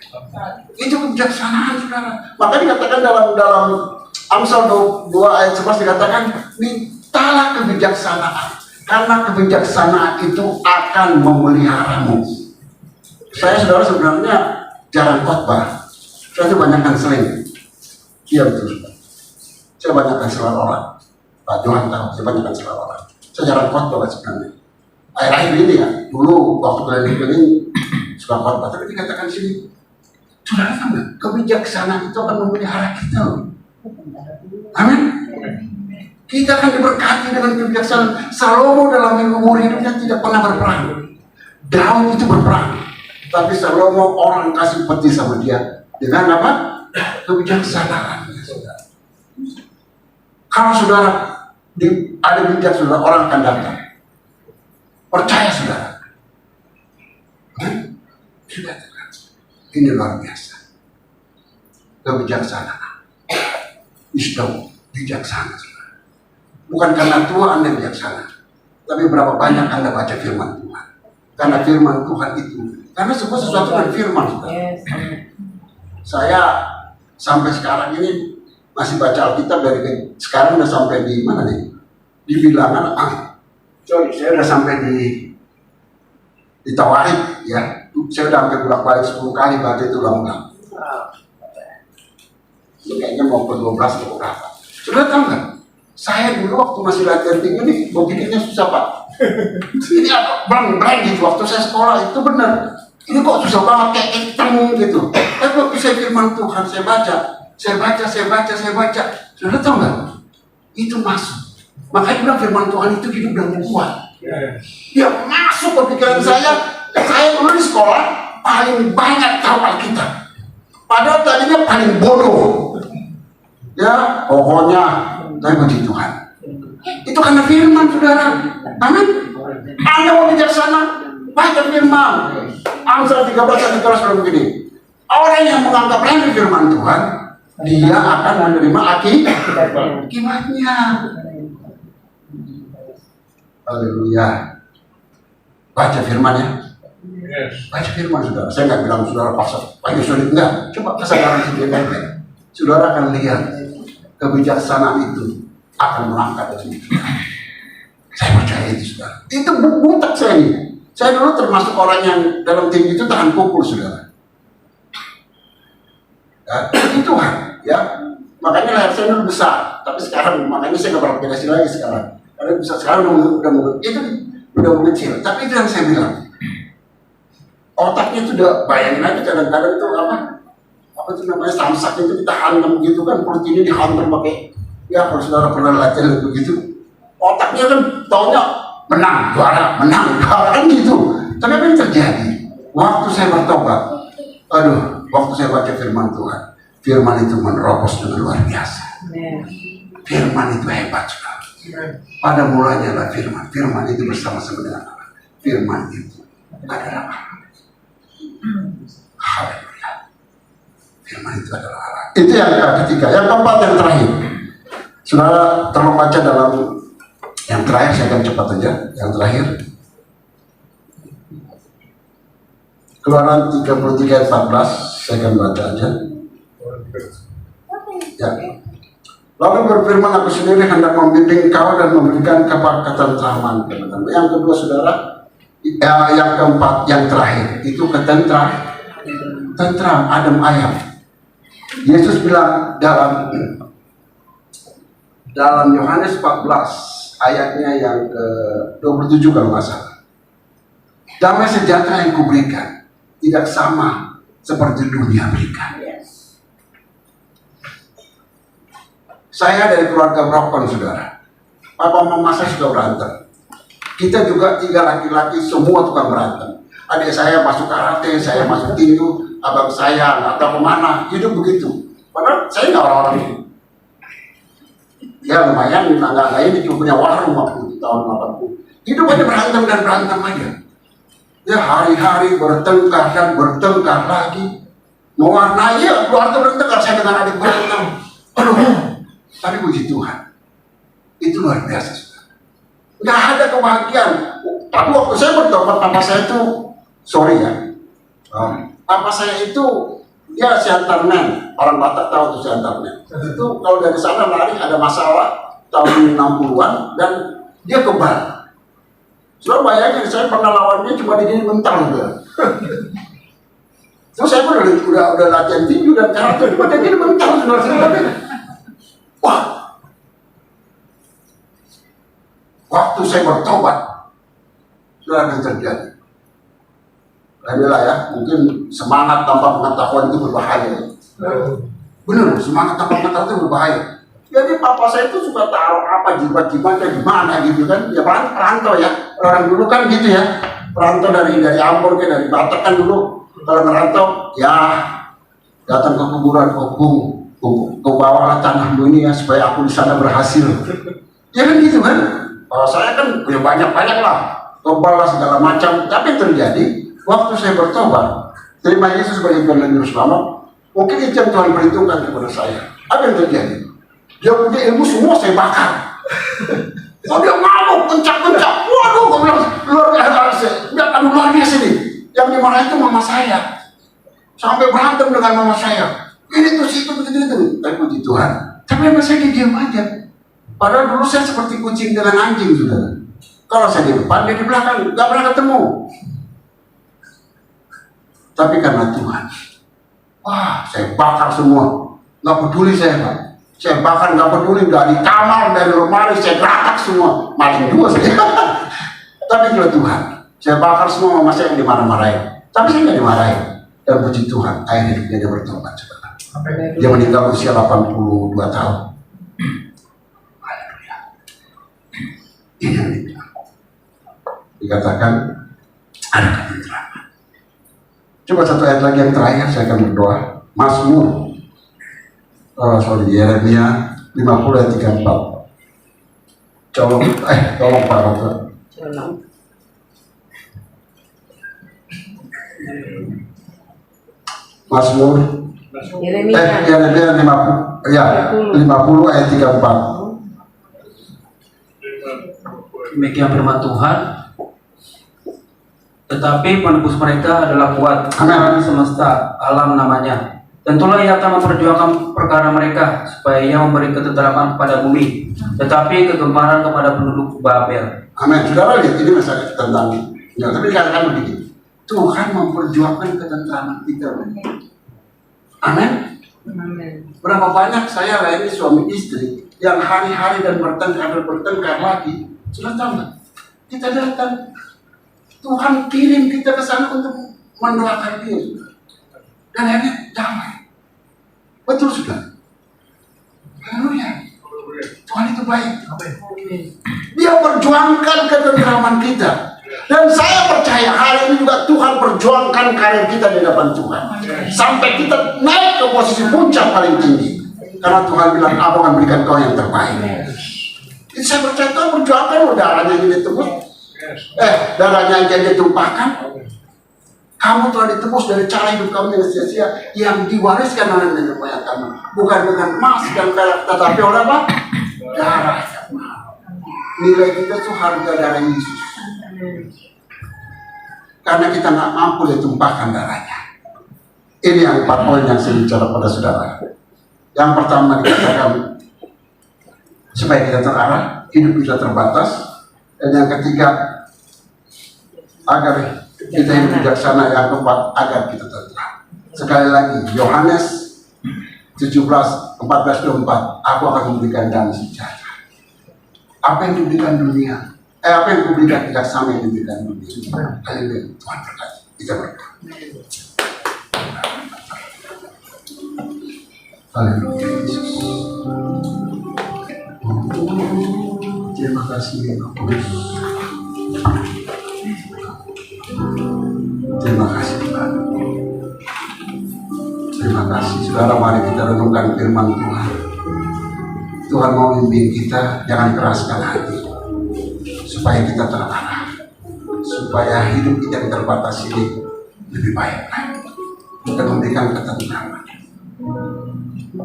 Itu kebijaksanaan, saudara. Maka dikatakan dalam Amsal 2 ayat 11 dikatakan, mintalah kebijaksanaan, karena kebijaksanaan itu akan memeliharamu. Saya, saudara, sebenarnya jarang khotbah. Saya itu banyakkan seling. Iya betul, saudara. Saya banyakkan seling orang. Pak Johan tahu, saya banyakkan seling orang. Saya jarang khotbah sebenarnya. Akhir-akhir ini ya, dulu waktu keliling-keliling suka khotbah, tapi dikatakan di sini, saudara tahu nggak? Kebijaksanaan itu akan memelihara kita. Amin. Kita akan diberkati dengan kebijaksanaan. Salomo dalam umur hidupnya tidak pernah berperang. Daud itu berperang, tapi Salomo orang kasih peti sama dia dengan apa? Kebijaksanaan. Kalau saudara ada bijak, saudara, orang akan datang. Percaya, saudara. Sudah. Ini luar biasa. Kebijaksanaan. Wisdom, bijaksana. Bukan karena tua Anda bijaksana, tapi berapa banyak Anda baca firman Tuhan. Karena firman Tuhan itu, karena semua sesuatu dengan firman. Saya sampai sekarang ini masih baca Alkitab dari sekarang udah sampai di mana nih? Di Bilangan Sorry, saya udah sampai di Tawarik ya. Saya udah hampir bolak-balik 10 kali baca itu ulang-ulang. Ini kayaknya mau ke 12 atau berapa. Sudah tahu nggak? Saya dulu waktu masih latihan tinggi ini, mau bikinnya susah Pak. Ini apa? Blank gitu. Waktu saya sekolah itu benar. Ini kok susah banget kayak hitam gitu. Tapi waktu saya firman Tuhan, saya baca. Sudah tahu nggak? Itu masuk. Makanya bilang firman Tuhan itu hidup dan kuat. Dia masuk ke pikiran saya. Saya dulu di sekolah paling banyak tahu Alkitab. Padahal tadinya paling bodoh. Ya, pokoknya saya puji Tuhan. Itu karena firman, saudara. Amin. Anda mau bijaksana, baca firman. Amsal 13 ayat 13 begini. Orang yang menganggap remeh firman Tuhan, dia akan menerima akibatnya. Haleluya. Baca firman ya. Baca firman, saudara. Saya nggak bilang saudara paksa. Banyak sulit enggak. Coba kesadaran sendiri baik-baik. Saudara akan lihat kebijaksanaan itu akan mengangkat dari hidup. Saya percaya itu, saudara. Itu butak saya ini. Saya dulu termasuk orang yang dalam tim itu tahan pukul, saudara. Ya, itu Tuhan, ya. Makanya leher saya dulu besar, tapi sekarang makanya saya nggak beroperasi lagi sekarang. Karena bisa sekarang udah mengecil. Tapi itu yang saya bilang. Otaknya itu udah bayangin aja kadang-kadang itu apa itu namanya samsak itu kita hantam gitu kan, perut ini dihantam pakai, ya kalau saudara pernah latihan begitu, otaknya kan taunya menang juara kan gitu. Tapi apa yang terjadi waktu saya bertobat? Waktu saya baca firman Tuhan, firman itu menerobos dengan luar biasa. Firman itu hebat, saudara. Pada mulanya adalah firman itu bersama-sama dengan Allah. Firman itu adalah Allah. Haleluya. Firman itu adalah Allah. Itu yang ketiga. Yang keempat, yang terakhir. Saudara tolong baca dalam yang terakhir, saya akan cepat aja. Yang terakhir. Keluaran 33 ayat 14, saya akan baca aja. Ya. Lalu berfirman, aku sendiri hendak membimbing kau dan memberikan ketentraman. Yang kedua, saudara, yang keempat, yang terakhir, itu tentram, adem ayem. Yesus bilang dalam Yohanes 14 ayatnya yang ke-27 kalau nggak salah. Damai sejahtera yang kuberikan tidak sama seperti dunia berikan. Saya dari keluarga broken, saudara. Papa mama saya sudah berantem. Kita juga 3 laki-laki semua tukang berantem. Adik saya masuk karate, saya masuk tinju, abang saya nggak tahu kemana, hidup begitu. Padahal saya nggak orang-orang itu. Ya lumayan, tangga-tangganya cuma punya warung waktu tahun 80. Hidup aja berantem dan berantem aja. Ya hari-hari bertengkar lagi. Mewarnai ya, keluarga bertengkar, saya dengan adik berantem. Tapi puji Tuhan, itu luar biasa, saudara. Nggak ada kebahagiaan. Tapi waktu saya bertobat, papa saya itu, papa saya itu, dia siantarmen. Orang Batak tahu itu siantarmen. Itu kalau dari sana lari ada masalah tahun 60-an dan dia kebal. Saudara bayangin, saya pernah lawannya cuma digini bentar juga. Terus saya pun udah latihan tinju dan karate, cuma digini bentar, saudara. Wah, waktu saya bertobat, sudah ada yang terjadi. Adalah ya, mungkin semangat tanpa pengetahuan itu berbahaya. Benar, semangat tanpa pengetahuan itu berbahaya. Jadi papa saya itu suka taruh apa jimat-jimatnya di mana gitu kan. Ya perantau ya, orang dulu kan gitu ya. Perantau dari Ambon ke dari Batak kan dulu. Kalau merantau, ya datang ke kuburan opung. Kau bawalah tanahmu ini ya supaya aku di sana berhasil. Ya kan gitu kan. Kalau saya kan punya banyak lah, kebal lah segala macam. Tapi yang terjadi waktu saya bertobat, terima Yesus sebagai Tuhan dan Juru Selamat, mungkin itu yang Tuhan perhitungkan kepada saya. Apa yang terjadi? Dia punya ilmu semua saya bakar. Oh dia ngamuk, kencang. Waduh, gue bilang luar biasa nih. Yang dimarahin itu mama saya. Sampai berantem dengan mama saya. Ini tuh situ begitu. Tapi puji Tuhan. Tapi mama saya diam aja. Padahal dulu saya seperti kucing dengan anjing, saudara. Kalau saya di depan, dia di belakang, nggak pernah ketemu. Tapi karena Tuhan, wah, saya bakar semua, nggak peduli saya Pak. Saya bakar nggak peduli, dari kamar, dari lemari, saya geratak semua, maling dua saya. Tapi kalau Tuhan, saya bakar semua, mama saya yang dimarah-marahin. Tapi saya nggak dimarahin. Dan puji Tuhan, akhirnya hidupnya dia bertobat. Dia meninggal usia 82 tahun. Haleluya. Ini yang dibilang. Dikatakan ada ketenteraman. Coba satu ayat lagi yang terakhir, saya akan berdoa. Mazmur, Yeremia 50 ayat 34. Tolong Pak Roto. Mazmur Yeremia 50 ayat 34. Demikian firman Tuhan. Tetapi penebus mereka adalah kuat, Tuhan semesta alam namanya. Tentulah ia akan memperjuangkan perkara mereka, supaya ia memberi ketenteraman kepada bumi, tetapi kegemaran kepada penduduk Babel. Amin. Saudara lihat, ini masalah tentang tapi dikatakan begini, Tuhan memperjuangkan ketenteraman kita. Amin. Berapa banyak saya layani suami istri yang hari-hari dan bertengkar lagi. Sudah tahu nggak? Kita datang, Tuhan kirim kita ke sana untuk mendoakan dia, dan akhirnya damai. Betul sudah. Haleluya. Tuhan itu baik. Dia perjuangkan ketenteraman kita. Dan saya percaya hari ini juga Tuhan perjuangkan karir kita di hadapan Tuhan. Sampai kita naik ke posisi puncak paling tinggi. Karena Tuhan bilang, aku akan berikan kau yang terbaik. Jadi saya percaya Tuhan perjuangkan, darahnya yang ditebus. Darahnya yang ditumpahkan. Kamu telah ditebus dari cara hidup kamu yang sia-sia, yang diwariskan oleh nenek moyang kamu. Bukan dengan emas dan perak, tetapi oleh apa? Darah yang mahal. Nilai kita itu harga darah Yesus. Karena kita nggak mampu ditumpahkan darahnya. Ini yang 4 poin yang saya bicara pada saudara. Yang pertama dikatakan supaya kita terarah, hidup kita terbatas. Dan yang ketiga, agar kita hidup bijaksana. Yang keempat, agar kita tenteram. Sekali lagi, Yohanes 17:14-24, aku akan memberikan damai sejahtera. Apa yang diberikan dunia? Apa yang diberikan tidak sama yang diberikan dunia. Haleluya. Tuhan berkati. Kita berdoa. Haleluya Yesus. Terima kasih Yesus. Terima kasih Tuhan. Terima kasih. Saudara, mari kita renungkan firman Tuhan. Tuhan mau membimbing kita, jangan keraskan hati, supaya kita terarah, supaya hidup kita yang terbatas ini lebih baik lagi. Kita memberikan ketenteraman.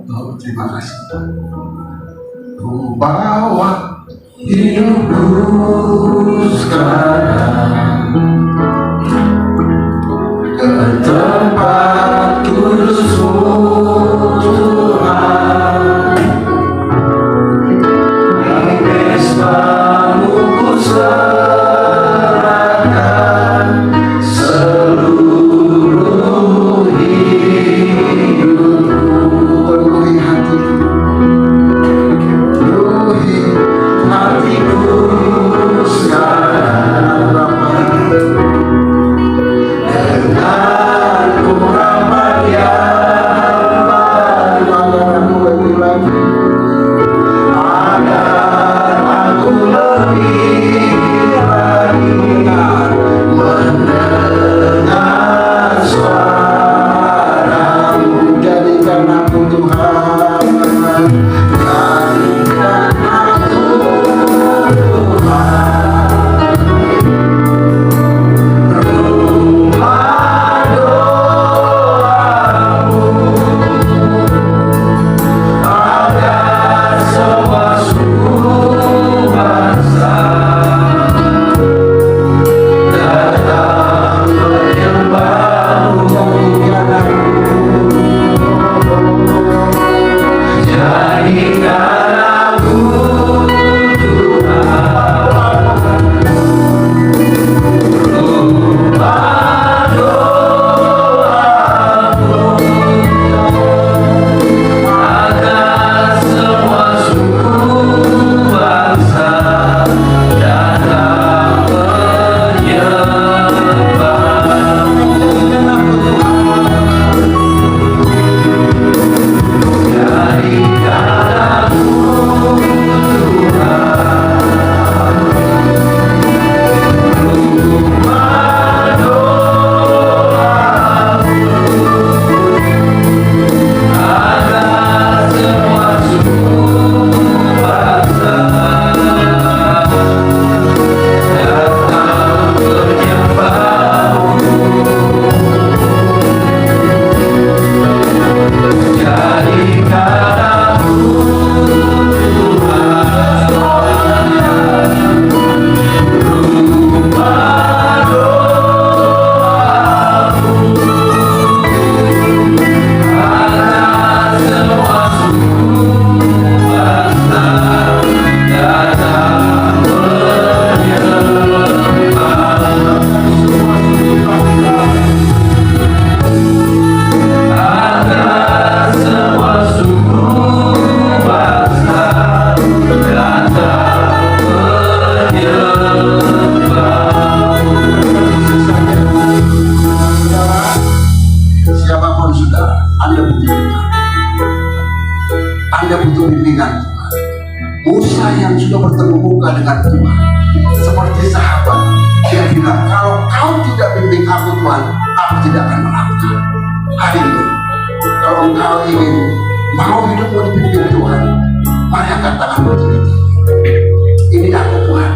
Oh, terima kasih. Ku bawa hidupku sekarang ke tempat kudus-Mu Tuhan. Yang pesta-Mu ku serahkan seluruh hidupku. Penuhi hatiku sekarang dengan kurang saudara, Anda butuh Tuhan. Anda butuh bimbingan Tuhan. Musa yang sudah bertemu muka dengan Tuhan, seperti sahabat, dia bilang, kalau kau tidak bimbing aku Tuhan, aku tidak akan melangkah. Hari ini, kalau engkau ingin mau hidupmu dibimbing Tuhan, mari angkat tanganmu tinggi. Ini aku Tuhan.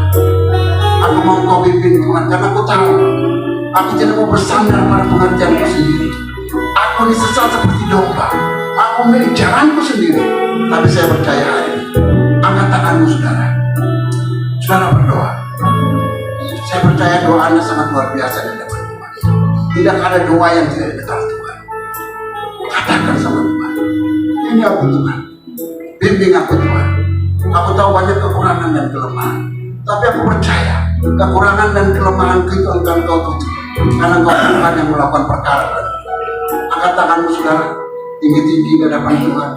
Aku mau kau bimbing Tuhan, karena aku tahu aku tidak mau bersandar pada pengertianku sendiri. Aku ini sesat seperti domba. Aku memilih jalanku sendiri. Tapi saya percaya hari ini, angkat tanganmu saudara. Saudara berdoa. Saya percaya doa Anda sangat luar biasa di hadapan Tuhan. Tidak ada doa yang tidak didengar Tuhan. Katakan sama Tuhan, ini aku Tuhan, bimbing aku Tuhan. Aku tahu banyak kekurangan dan kelemahan, tapi aku percaya kekurangan dan kelemahanku itu akan kau tutup, karena kau Tuhan yang melakukan perkara. Angkat tanganmu saudara, tinggi-tinggi di hadapan Tuhan.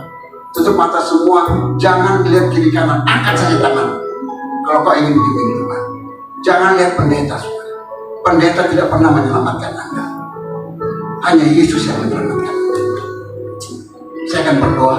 Tutup mata semua, jangan lihat kiri kanan, angkat saja tangan. Kalau kau ingin dibimbing Tuhan, jangan lihat pendeta saudara. Pendeta tidak pernah menyelamatkan Anda, hanya Yesus yang menyelamatkan Anda. Saya akan berdoa,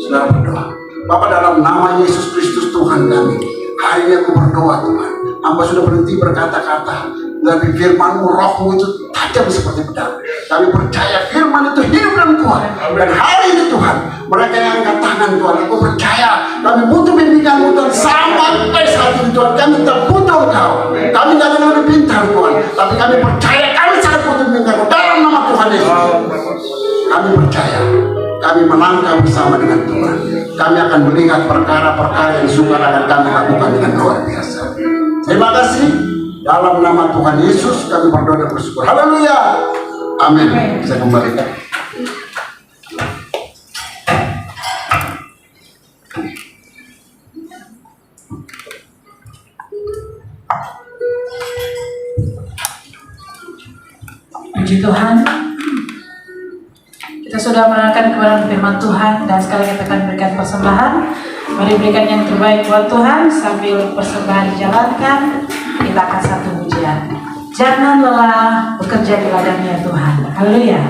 saudara berdoa. Bapa, dalam nama Yesus Kristus Tuhan kami, hari ini aku berdoa Tuhan. Hamba sudah berhenti berkata-kata, tapi firman-Mu, Roh-Mu itu tajam seperti pedang. Kami percaya firman itu hidup dalam Tuhan. Dan hari ini Tuhan, mereka yang angkat tangan Tuhan, aku percaya kami butuh bimbingan-Mu Tuhan. Sampai saat ini Tuhan, kami terbutuh Engkau. Kami tidak ada lebih pintar Tuhan, tapi kami percaya kami sangat butuh bimbingan-Mu dalam nama Tuhan Yesus. Kami percaya kami melangkah bersama dengan Tuhan. Kami akan melihat perkara-perkara yang sukar akan kami lakukan dengan luar biasa. Terima kasih. Dalam nama Tuhan Yesus kami berdoa dan bersyukur. Haleluya. Amin. Saya kembalikan. Puji Tuhan. Kita sudah mendengarkan kebenaran firman Tuhan dan sekarang kita akan berikan persembahan. Mari berikan yang terbaik buat Tuhan sambil persembahan dijalankan. Kita akan satu pujian. Jangan lelah bekerja di ladangnya Tuhan. Haleluya.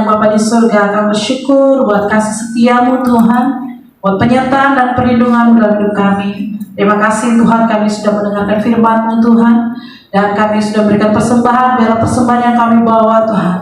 Bapa di surga, kami bersyukur buat kasih setiamu Tuhan, buat penyertaan dan perlindungan dalam hidup kami. Terima kasih Tuhan, kami sudah mendengarkan firman-Mu Tuhan. Dan kami sudah berikan persembahan, biarlah persembahan yang kami bawa Tuhan,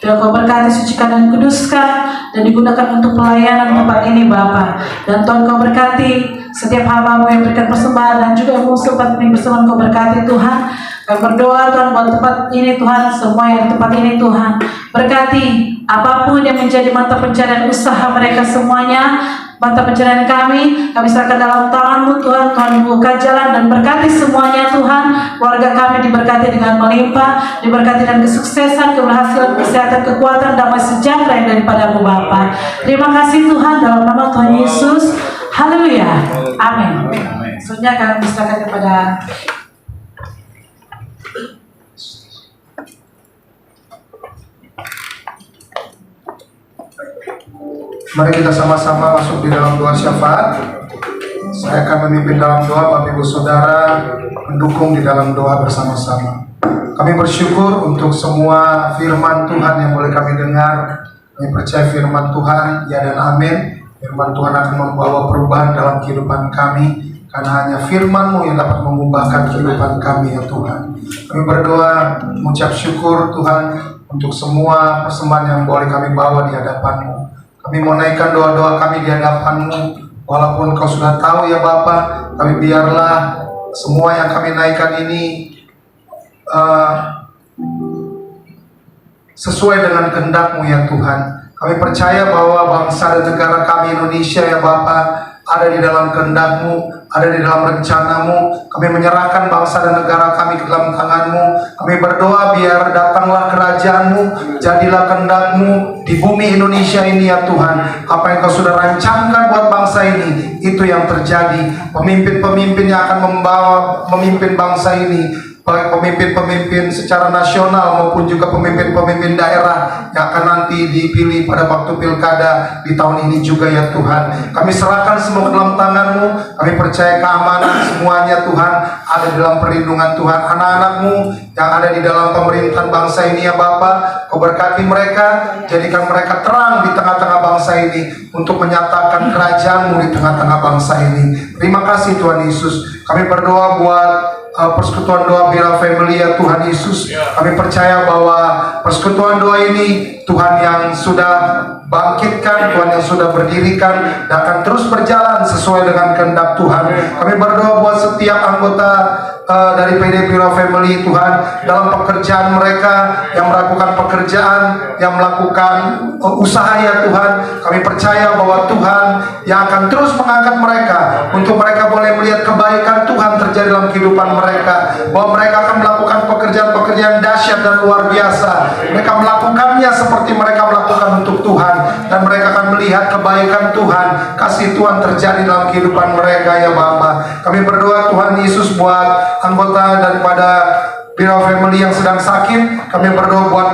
biar Kau berkati, sucikan dan kuduskan, dan digunakan untuk pelayanan tempat ini Bapa. Dan Tuhan Kau berkati setiap hamba-Mu yang berikan persembahan, dan juga yang sempat ini bersama Kau berkati Tuhan. Kami berdoa Tuhan buat tempat ini Tuhan, semua yang tempat ini Tuhan. Berkati apapun yang menjadi mata pencarian usaha mereka semuanya, mata pencarian kami serahkan dalam tangan-Mu Tuhan. Tuhan buka jalan dan berkati semuanya Tuhan. Keluarga kami diberkati dengan melimpah, diberkati dengan kesuksesan, keberhasilan, kesehatan, kekuatan, damai sejahtera yang daripada-Mu Bapa. Terima kasih Tuhan, dalam nama Tuhan Yesus. Haleluya. Amin. Selanjutnya kami serahkan kepada Mari kita sama-sama masuk di dalam doa syafaat. Saya akan memimpin dalam doa, Bapak Ibu Saudara mendukung di dalam doa bersama-sama. Kami bersyukur untuk semua firman Tuhan yang boleh kami dengar. Kami percaya firman Tuhan, ya dan amin. Firman Tuhan akan membawa perubahan dalam kehidupan kami, karena hanya firman-Mu yang dapat mengubahkan kehidupan kami ya Tuhan. Kami berdoa, mengucap syukur Tuhan untuk semua persembahan yang boleh kami bawa di hadapan-Mu. Kami mau naikkan doa-doa kami di hadapan-Mu, walaupun Kau sudah tahu ya Bapa, tapi biarlah semua yang kami naikkan ini sesuai dengan kehendak-Mu ya Tuhan. Kami percaya bahwa bangsa dan negara kami Indonesia ya Bapa ada di dalam kehendak-Mu, ada di dalam rencana-Mu. Kami menyerahkan bangsa dan negara kami ke dalam tangan-Mu. Kami berdoa biar datanglah kerajaan-Mu, jadilah kehendak-Mu di bumi Indonesia ini ya Tuhan. Apa yang Kau sudah rancangkan buat bangsa ini, itu yang terjadi. Pemimpin-pemimpin yang akan memimpin bangsa ini, baik pemimpin-pemimpin secara nasional maupun juga pemimpin-pemimpin daerah yang akan nanti dipilih pada waktu pilkada di tahun ini juga ya Tuhan. Kami serahkan semua ke dalam tangan-Mu. Kami percaya keamanan semuanya Tuhan ada dalam perlindungan Tuhan. Anak-anak-Mu yang ada di dalam pemerintahan bangsa ini ya Bapa, Kau berkati mereka, jadikan mereka terang di tengah-tengah bangsa ini untuk menyatakan kerajaan-Mu di tengah-tengah bangsa ini. Terima kasih Tuhan Yesus. Kami berdoa buat persekutuan doa Bira Family ya Tuhan Yesus. Kami percaya bahwa persekutuan doa ini Tuhan yang sudah bangkitkan, Tuhan yang sudah berdirikan dan akan terus berjalan sesuai dengan kehendak Tuhan. Kami berdoa buat setiap anggota dari PD Bira Family Tuhan, dalam pekerjaan mereka, yang melakukan pekerjaan, yang melakukan usaha ya Tuhan. Kami percaya bahwa Tuhan yang akan terus mengangkat mereka untuk mereka boleh melihat kebaikan Tuhan terjadi dalam kehidupan mereka, bahwa mereka akan melakukan pekerjaan-pekerjaan dahsyat dan luar biasa. Mereka melakukannya seperti mereka melakukan untuk Tuhan, dan mereka akan melihat kebaikan Tuhan, kasih Tuhan terjadi dalam kehidupan mereka ya Bapa. Kami berdoa Tuhan Yesus buat anggota daripada Bira Family yang sedang sakit. Kami berdoa buat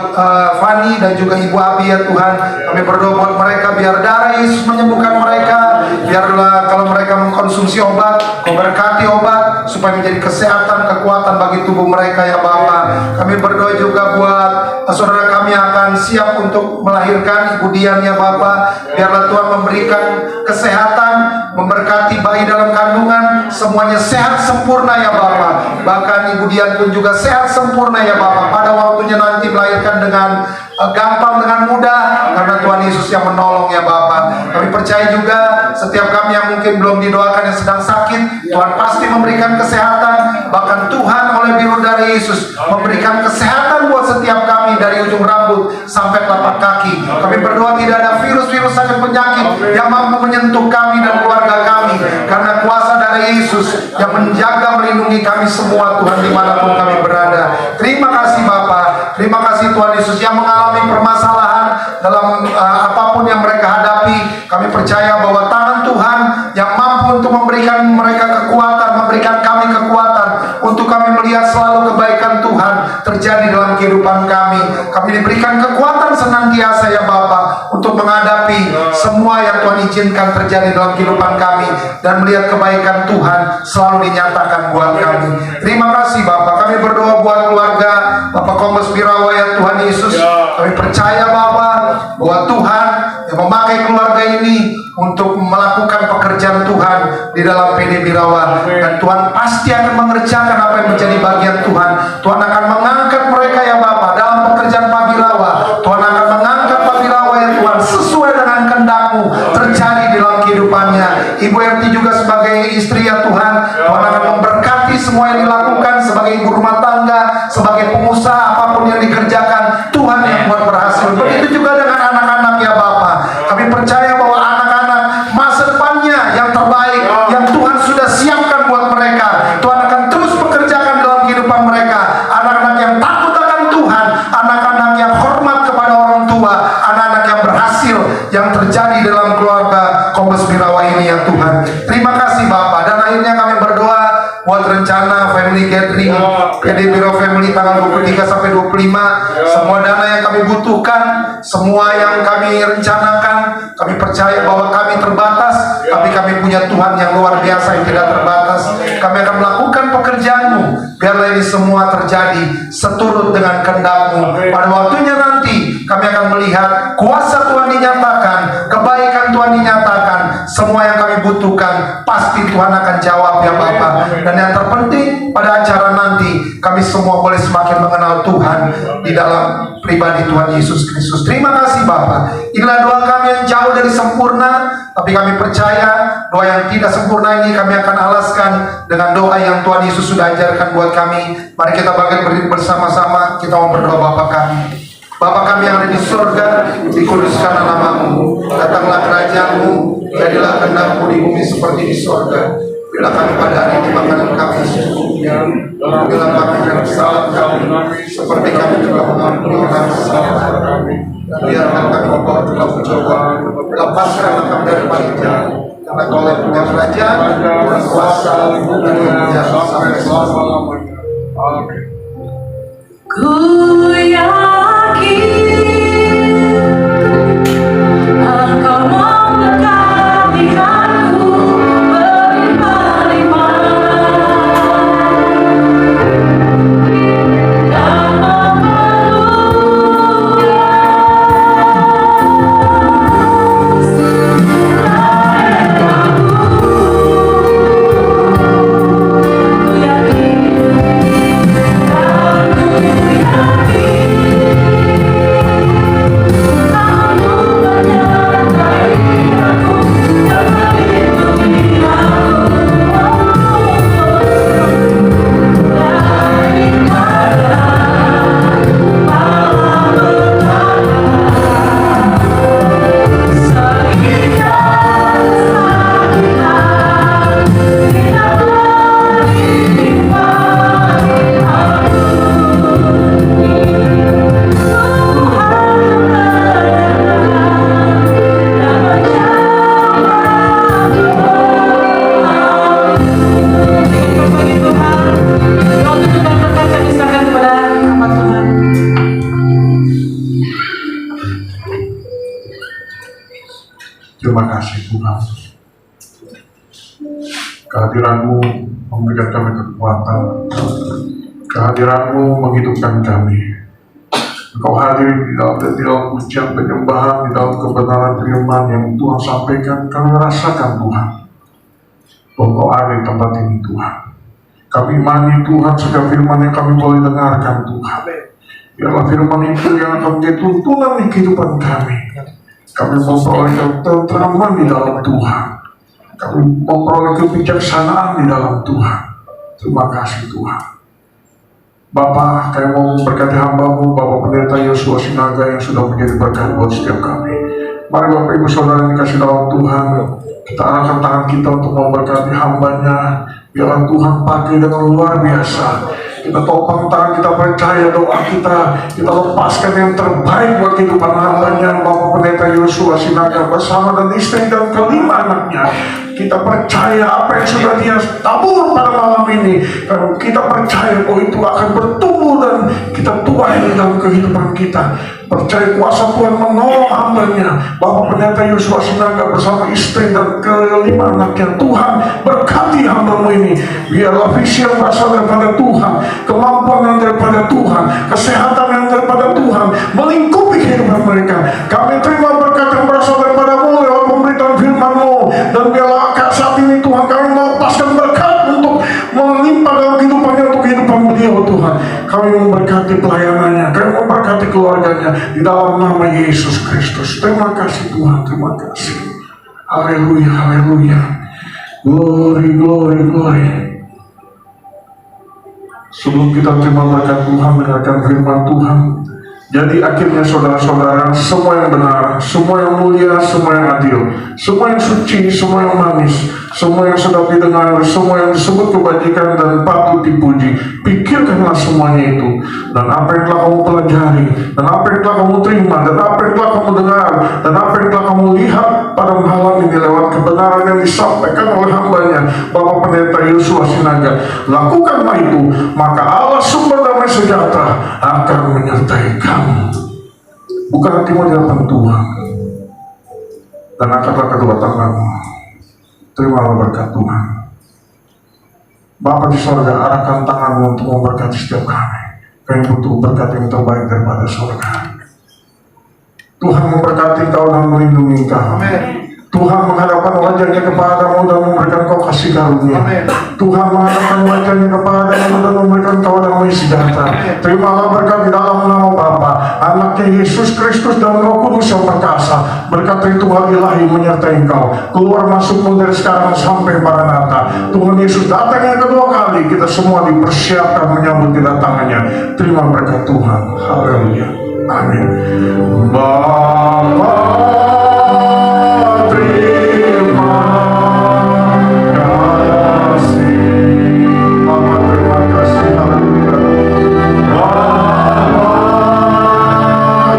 Fani dan juga Ibu Abi ya Tuhan. Kami berdoa buat mereka biar darah Yesus menyembuhkan mereka. Biarlah kalau mereka mengkonsumsi obat, Kau berkati obat supaya menjadi kesehatan, kekuatan bagi tubuh mereka ya Bapa. Kami berdoa juga buat saudara kami yang akan siap untuk melahirkan, Ibu Dian ya Bapa. Biarlah Tuhan memberikan kesehatan, memberkati bayi dalam kandungan, semuanya sehat sempurna ya Bapa. Bahkan Ibu Dian pun juga sehat sempurna ya Bapa. Pada waktunya nanti melahirkan dengan gampang, dengan mudah, karena Tuhan Yesus yang menolong ya Bapa. Kami percaya juga setiap kami yang mungkin belum didoakan yang sedang sakit, Tuhan pasti memberikan kesehatan. Bahkan Tuhan oleh bidadari Yesus memberikan kesehatan buat setiap kami dari ujung rambut sampai telapak kaki. Kami berdoa tidak ada virus-virus sakit penyakit yang mampu menyentuh kami dan keluarga kami, karena kuasa dari Yesus yang menjaga melindungi kami semua Tuhan dimanapun kami berada. Terima kasih Bapa. Terima kasih Tuhan Yesus yang mengalami permasalahan dalam apapun yang mereka hadapi. Kami percaya bahwa tangan Tuhan yang mampu untuk memberikan mereka kekuatan, memberikan kami kekuatan untuk kami melihat selalu kebaikan Tuhan terjadi dalam kehidupan kami. Kami diberikan kekuatan senantiasa ya Bapa untuk menghadapi semua yang Tuhan izinkan terjadi dalam kehidupan kami, dan melihat kebaikan Tuhan selalu dinyatakan buat kami. Terima kasih Bapa. Kami berdoa buat keluarga Bapak Kombes Birawa ya Tuhan Yesus. Kami percaya Bapa bahwa Tuhan yang memakai keluarga ini untuk melakukan pekerjaan Tuhan di dalam PD Birawa. Dan Tuhan pasti akan mengerjakan apa yang menjadi bagian Tuhan. Tuhan akan mengangkat mereka ya Bapak dalam pekerjaan Pak Birawa. Tuhan akan mengangkat Pak Birawa ya Tuhan sesuai dengan kehendak-Mu terjadi di dalam kehidupannya. Ibu RT juga sebagai istri ya Tuhan, Tuhan akan memberkati semua yang dilakukan sebagai ibu rumah tangga, sebagai pengusaha, apapun yang dikerjakan Tuhan yang buat berhasil. Begitu juga dengan anak-anak ya Bapak. Kami percaya bahwa anak-anak masa depannya yang terbaik yang Tuhan sudah siapkan buat mereka, Tuhan akan terus bekerjakan dalam kehidupan mereka. Anak-anak yang takut akan Tuhan, anak-anak yang hormat kepada orang tua, anak-anak yang berhasil yang terjadi dalam keluarga Kombes Birawa ini ya Tuhan. Terima kasih Bapak. Dan akhirnya kami berdoa buat rencana family gathering PD Birawa Family tanggal 23 sampai 25. Semua dana yang kami butuhkan, semua yang kami rencanakan, kami percaya bahwa kami terbatas, tapi kami punya Tuhan yang luar biasa yang tidak terbatas. Kami akan melakukan pekerjaan-Mu, biarlah ini semua terjadi seturut dengan kehendak-Mu. Pada waktunya nanti kami akan melihat kuasa Tuhan dinyatakan, kebaikan Tuhan dinyatakan, semua yang kami butuhkan pasti Tuhan akan jawab ya Bapak. Dan yang terpenting pada acara nanti kami semua boleh semakin mengenal Tuhan di dalam pribadi Tuhan Yesus Kristus. Terima kasih Bapak. Inilah doa kami yang jauh dari sempurna, tapi kami percaya doa yang tidak sempurna ini kami akan alaskan dengan doa yang Tuhan Yesus sudah ajarkan buat kami. Mari kita bangkit berdiri bersama-sama, kita mau berdoa. Bapa kami, Bapa kami yang ada di surga, dikuduskanlah nama-Mu, datanglah kerajaan-Mu, jadilah kehendak-Mu di bumi seperti di surga. Bila kami pada hari ini makanan kami secukupnya, bila kami yang kesalahan kami, seperti kami telah mengampuni orang kesalahan kami. Dan biarkan kami membawa dalam pencobaan, lepaskan kami dari paling karena Kau yang punya kerajaan, dan kuasa, dan kemuliaan sampai selama-lamanya. Amin. Ku yakin Engkau memberkati aku berlimpah-limpah dan memeluk layan aku. Ku yakin dan ku Terima kasih Tuhan. Kehadiran-Mu memberikan kami kekuatan. Kehadiran-Mu menghidupkan kami. Engkau hadir di dalam pujian penyembahan, di dalam kebenaran firman yang Tuhan sampaikan. Kami rasakan Tuhan bahwa Engkau ada di tempat ini Tuhan. Kami imani Tuhan setiap firman yang kami boleh dengarkan Tuhan. Biarlah firman itu yang akan menjadi tuntunan di kehidupan kami. Kami memperoleh ketentraman di dalam Tuhan. Kami memperoleh kebijaksanaan di dalam Tuhan. Terima kasih Tuhan. Bapa, kami mau memberkati hamba-Mu, Bapak Pendeta Yosua Sinaga yang sudah menjadi berkat buat setiap kami. Mari Bapak Ibu Saudara yang dikasih dalam Tuhan, kita arahkan tangan kita untuk memberkati hamba-Nya. Biarlah Tuhan pakai dengan luar biasa. Kita topang tangan, kita percaya doa kita lepaskan yang terbaik buat kehidupan hamba-Nya Bapak Pendeta Yosua Sinaga bersama dan istri dan kelima anaknya. Kita percaya apa yang sudah Dia tabur pada malam ini, dan kita percaya bahwa itu akan bertumbuh dan kita tuai di dalam kehidupan kita. Percaya kuasa Tuhan menolong hamba-Nya Bapak Pendeta Yosua Sinaga bersama istri dan kelima anaknya. Tuhan berkati hamba-Mu ini. Biarlah visi yang berasal daripada Tuhan, kemampuan yang daripada Tuhan, kesehatan yang daripada Tuhan melingkupi kehidupan mereka. Kami terima berkat yang berasal hambanya di dalam nama Yesus Kristus. Terima kasih Tuhan, terima kasih. Haleluya, haleluya. Glory, glory, glory. Sebelum kita terima berkat Tuhan, dengarkan firman Tuhan. Jadi akhirnya saudara-saudara, semua yang benar, semua yang mulia, semua yang adil, semua yang suci, semua yang manis, semua yang sedap didengar, semua yang disebut kebajikan dan patut dipuji, pikirkanlah semuanya itu. Dan apa yang telah kamu pelajari, dan apa yang telah kamu terima, dan apa yang telah kamu dengar, dan apa yang telah kamu lihat pada malam ini lewat kebenaran yang disampaikan oleh hambanya, Bapak Pendeta Yosua Sinaga, lakukanlah itu, maka Allah sumber damai sejahtera akan menyertai kamu. Bukan hatimu di hadapan Tuhan, dan angkatlah kedua tanganmu, terimalah berkat Tuhan. Bapa di sorga, arahkan tanganmu untuk memberkati setiap kami. Kami butuh berkat yang terbaik daripada sorga. Tuhan memberkati kau dan melindungi kau. Tuhan menghadapkan wajahnya kepadamu dan memberikan kau kasih karunia. Tuhan menghadapkan wajahnya kepadamu dan memberikan kau damai sejahtera. Terimalah berkat di dalam nama Bapa, Anaknya Yesus Kristus dan Roh Kudus yang perkasa. Berkat itu Tuhan ilahi menyertai engkau. Keluar masukmu dari sekarang sampai Maranatha. Tuhan Yesus datang yang kedua kali. Kita semua dipersiapkan menyambut kedatangannya. Terima berkat Tuhan. Haleluya. Amin. Bapa, terima kasih. Bapa, terima kasih. Haleluya. Bapa,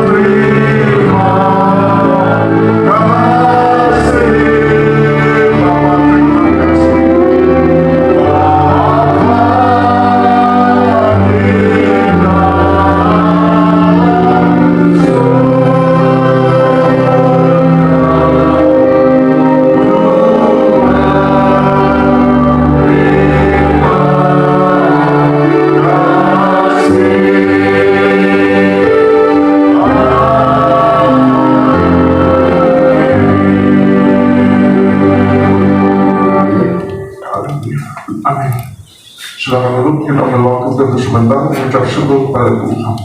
terima kasih. Bapa, terima kasih. Amin. Silakan duduk, kita ambil waktu untuk sebentar mengucap syukur kepada Tuhan.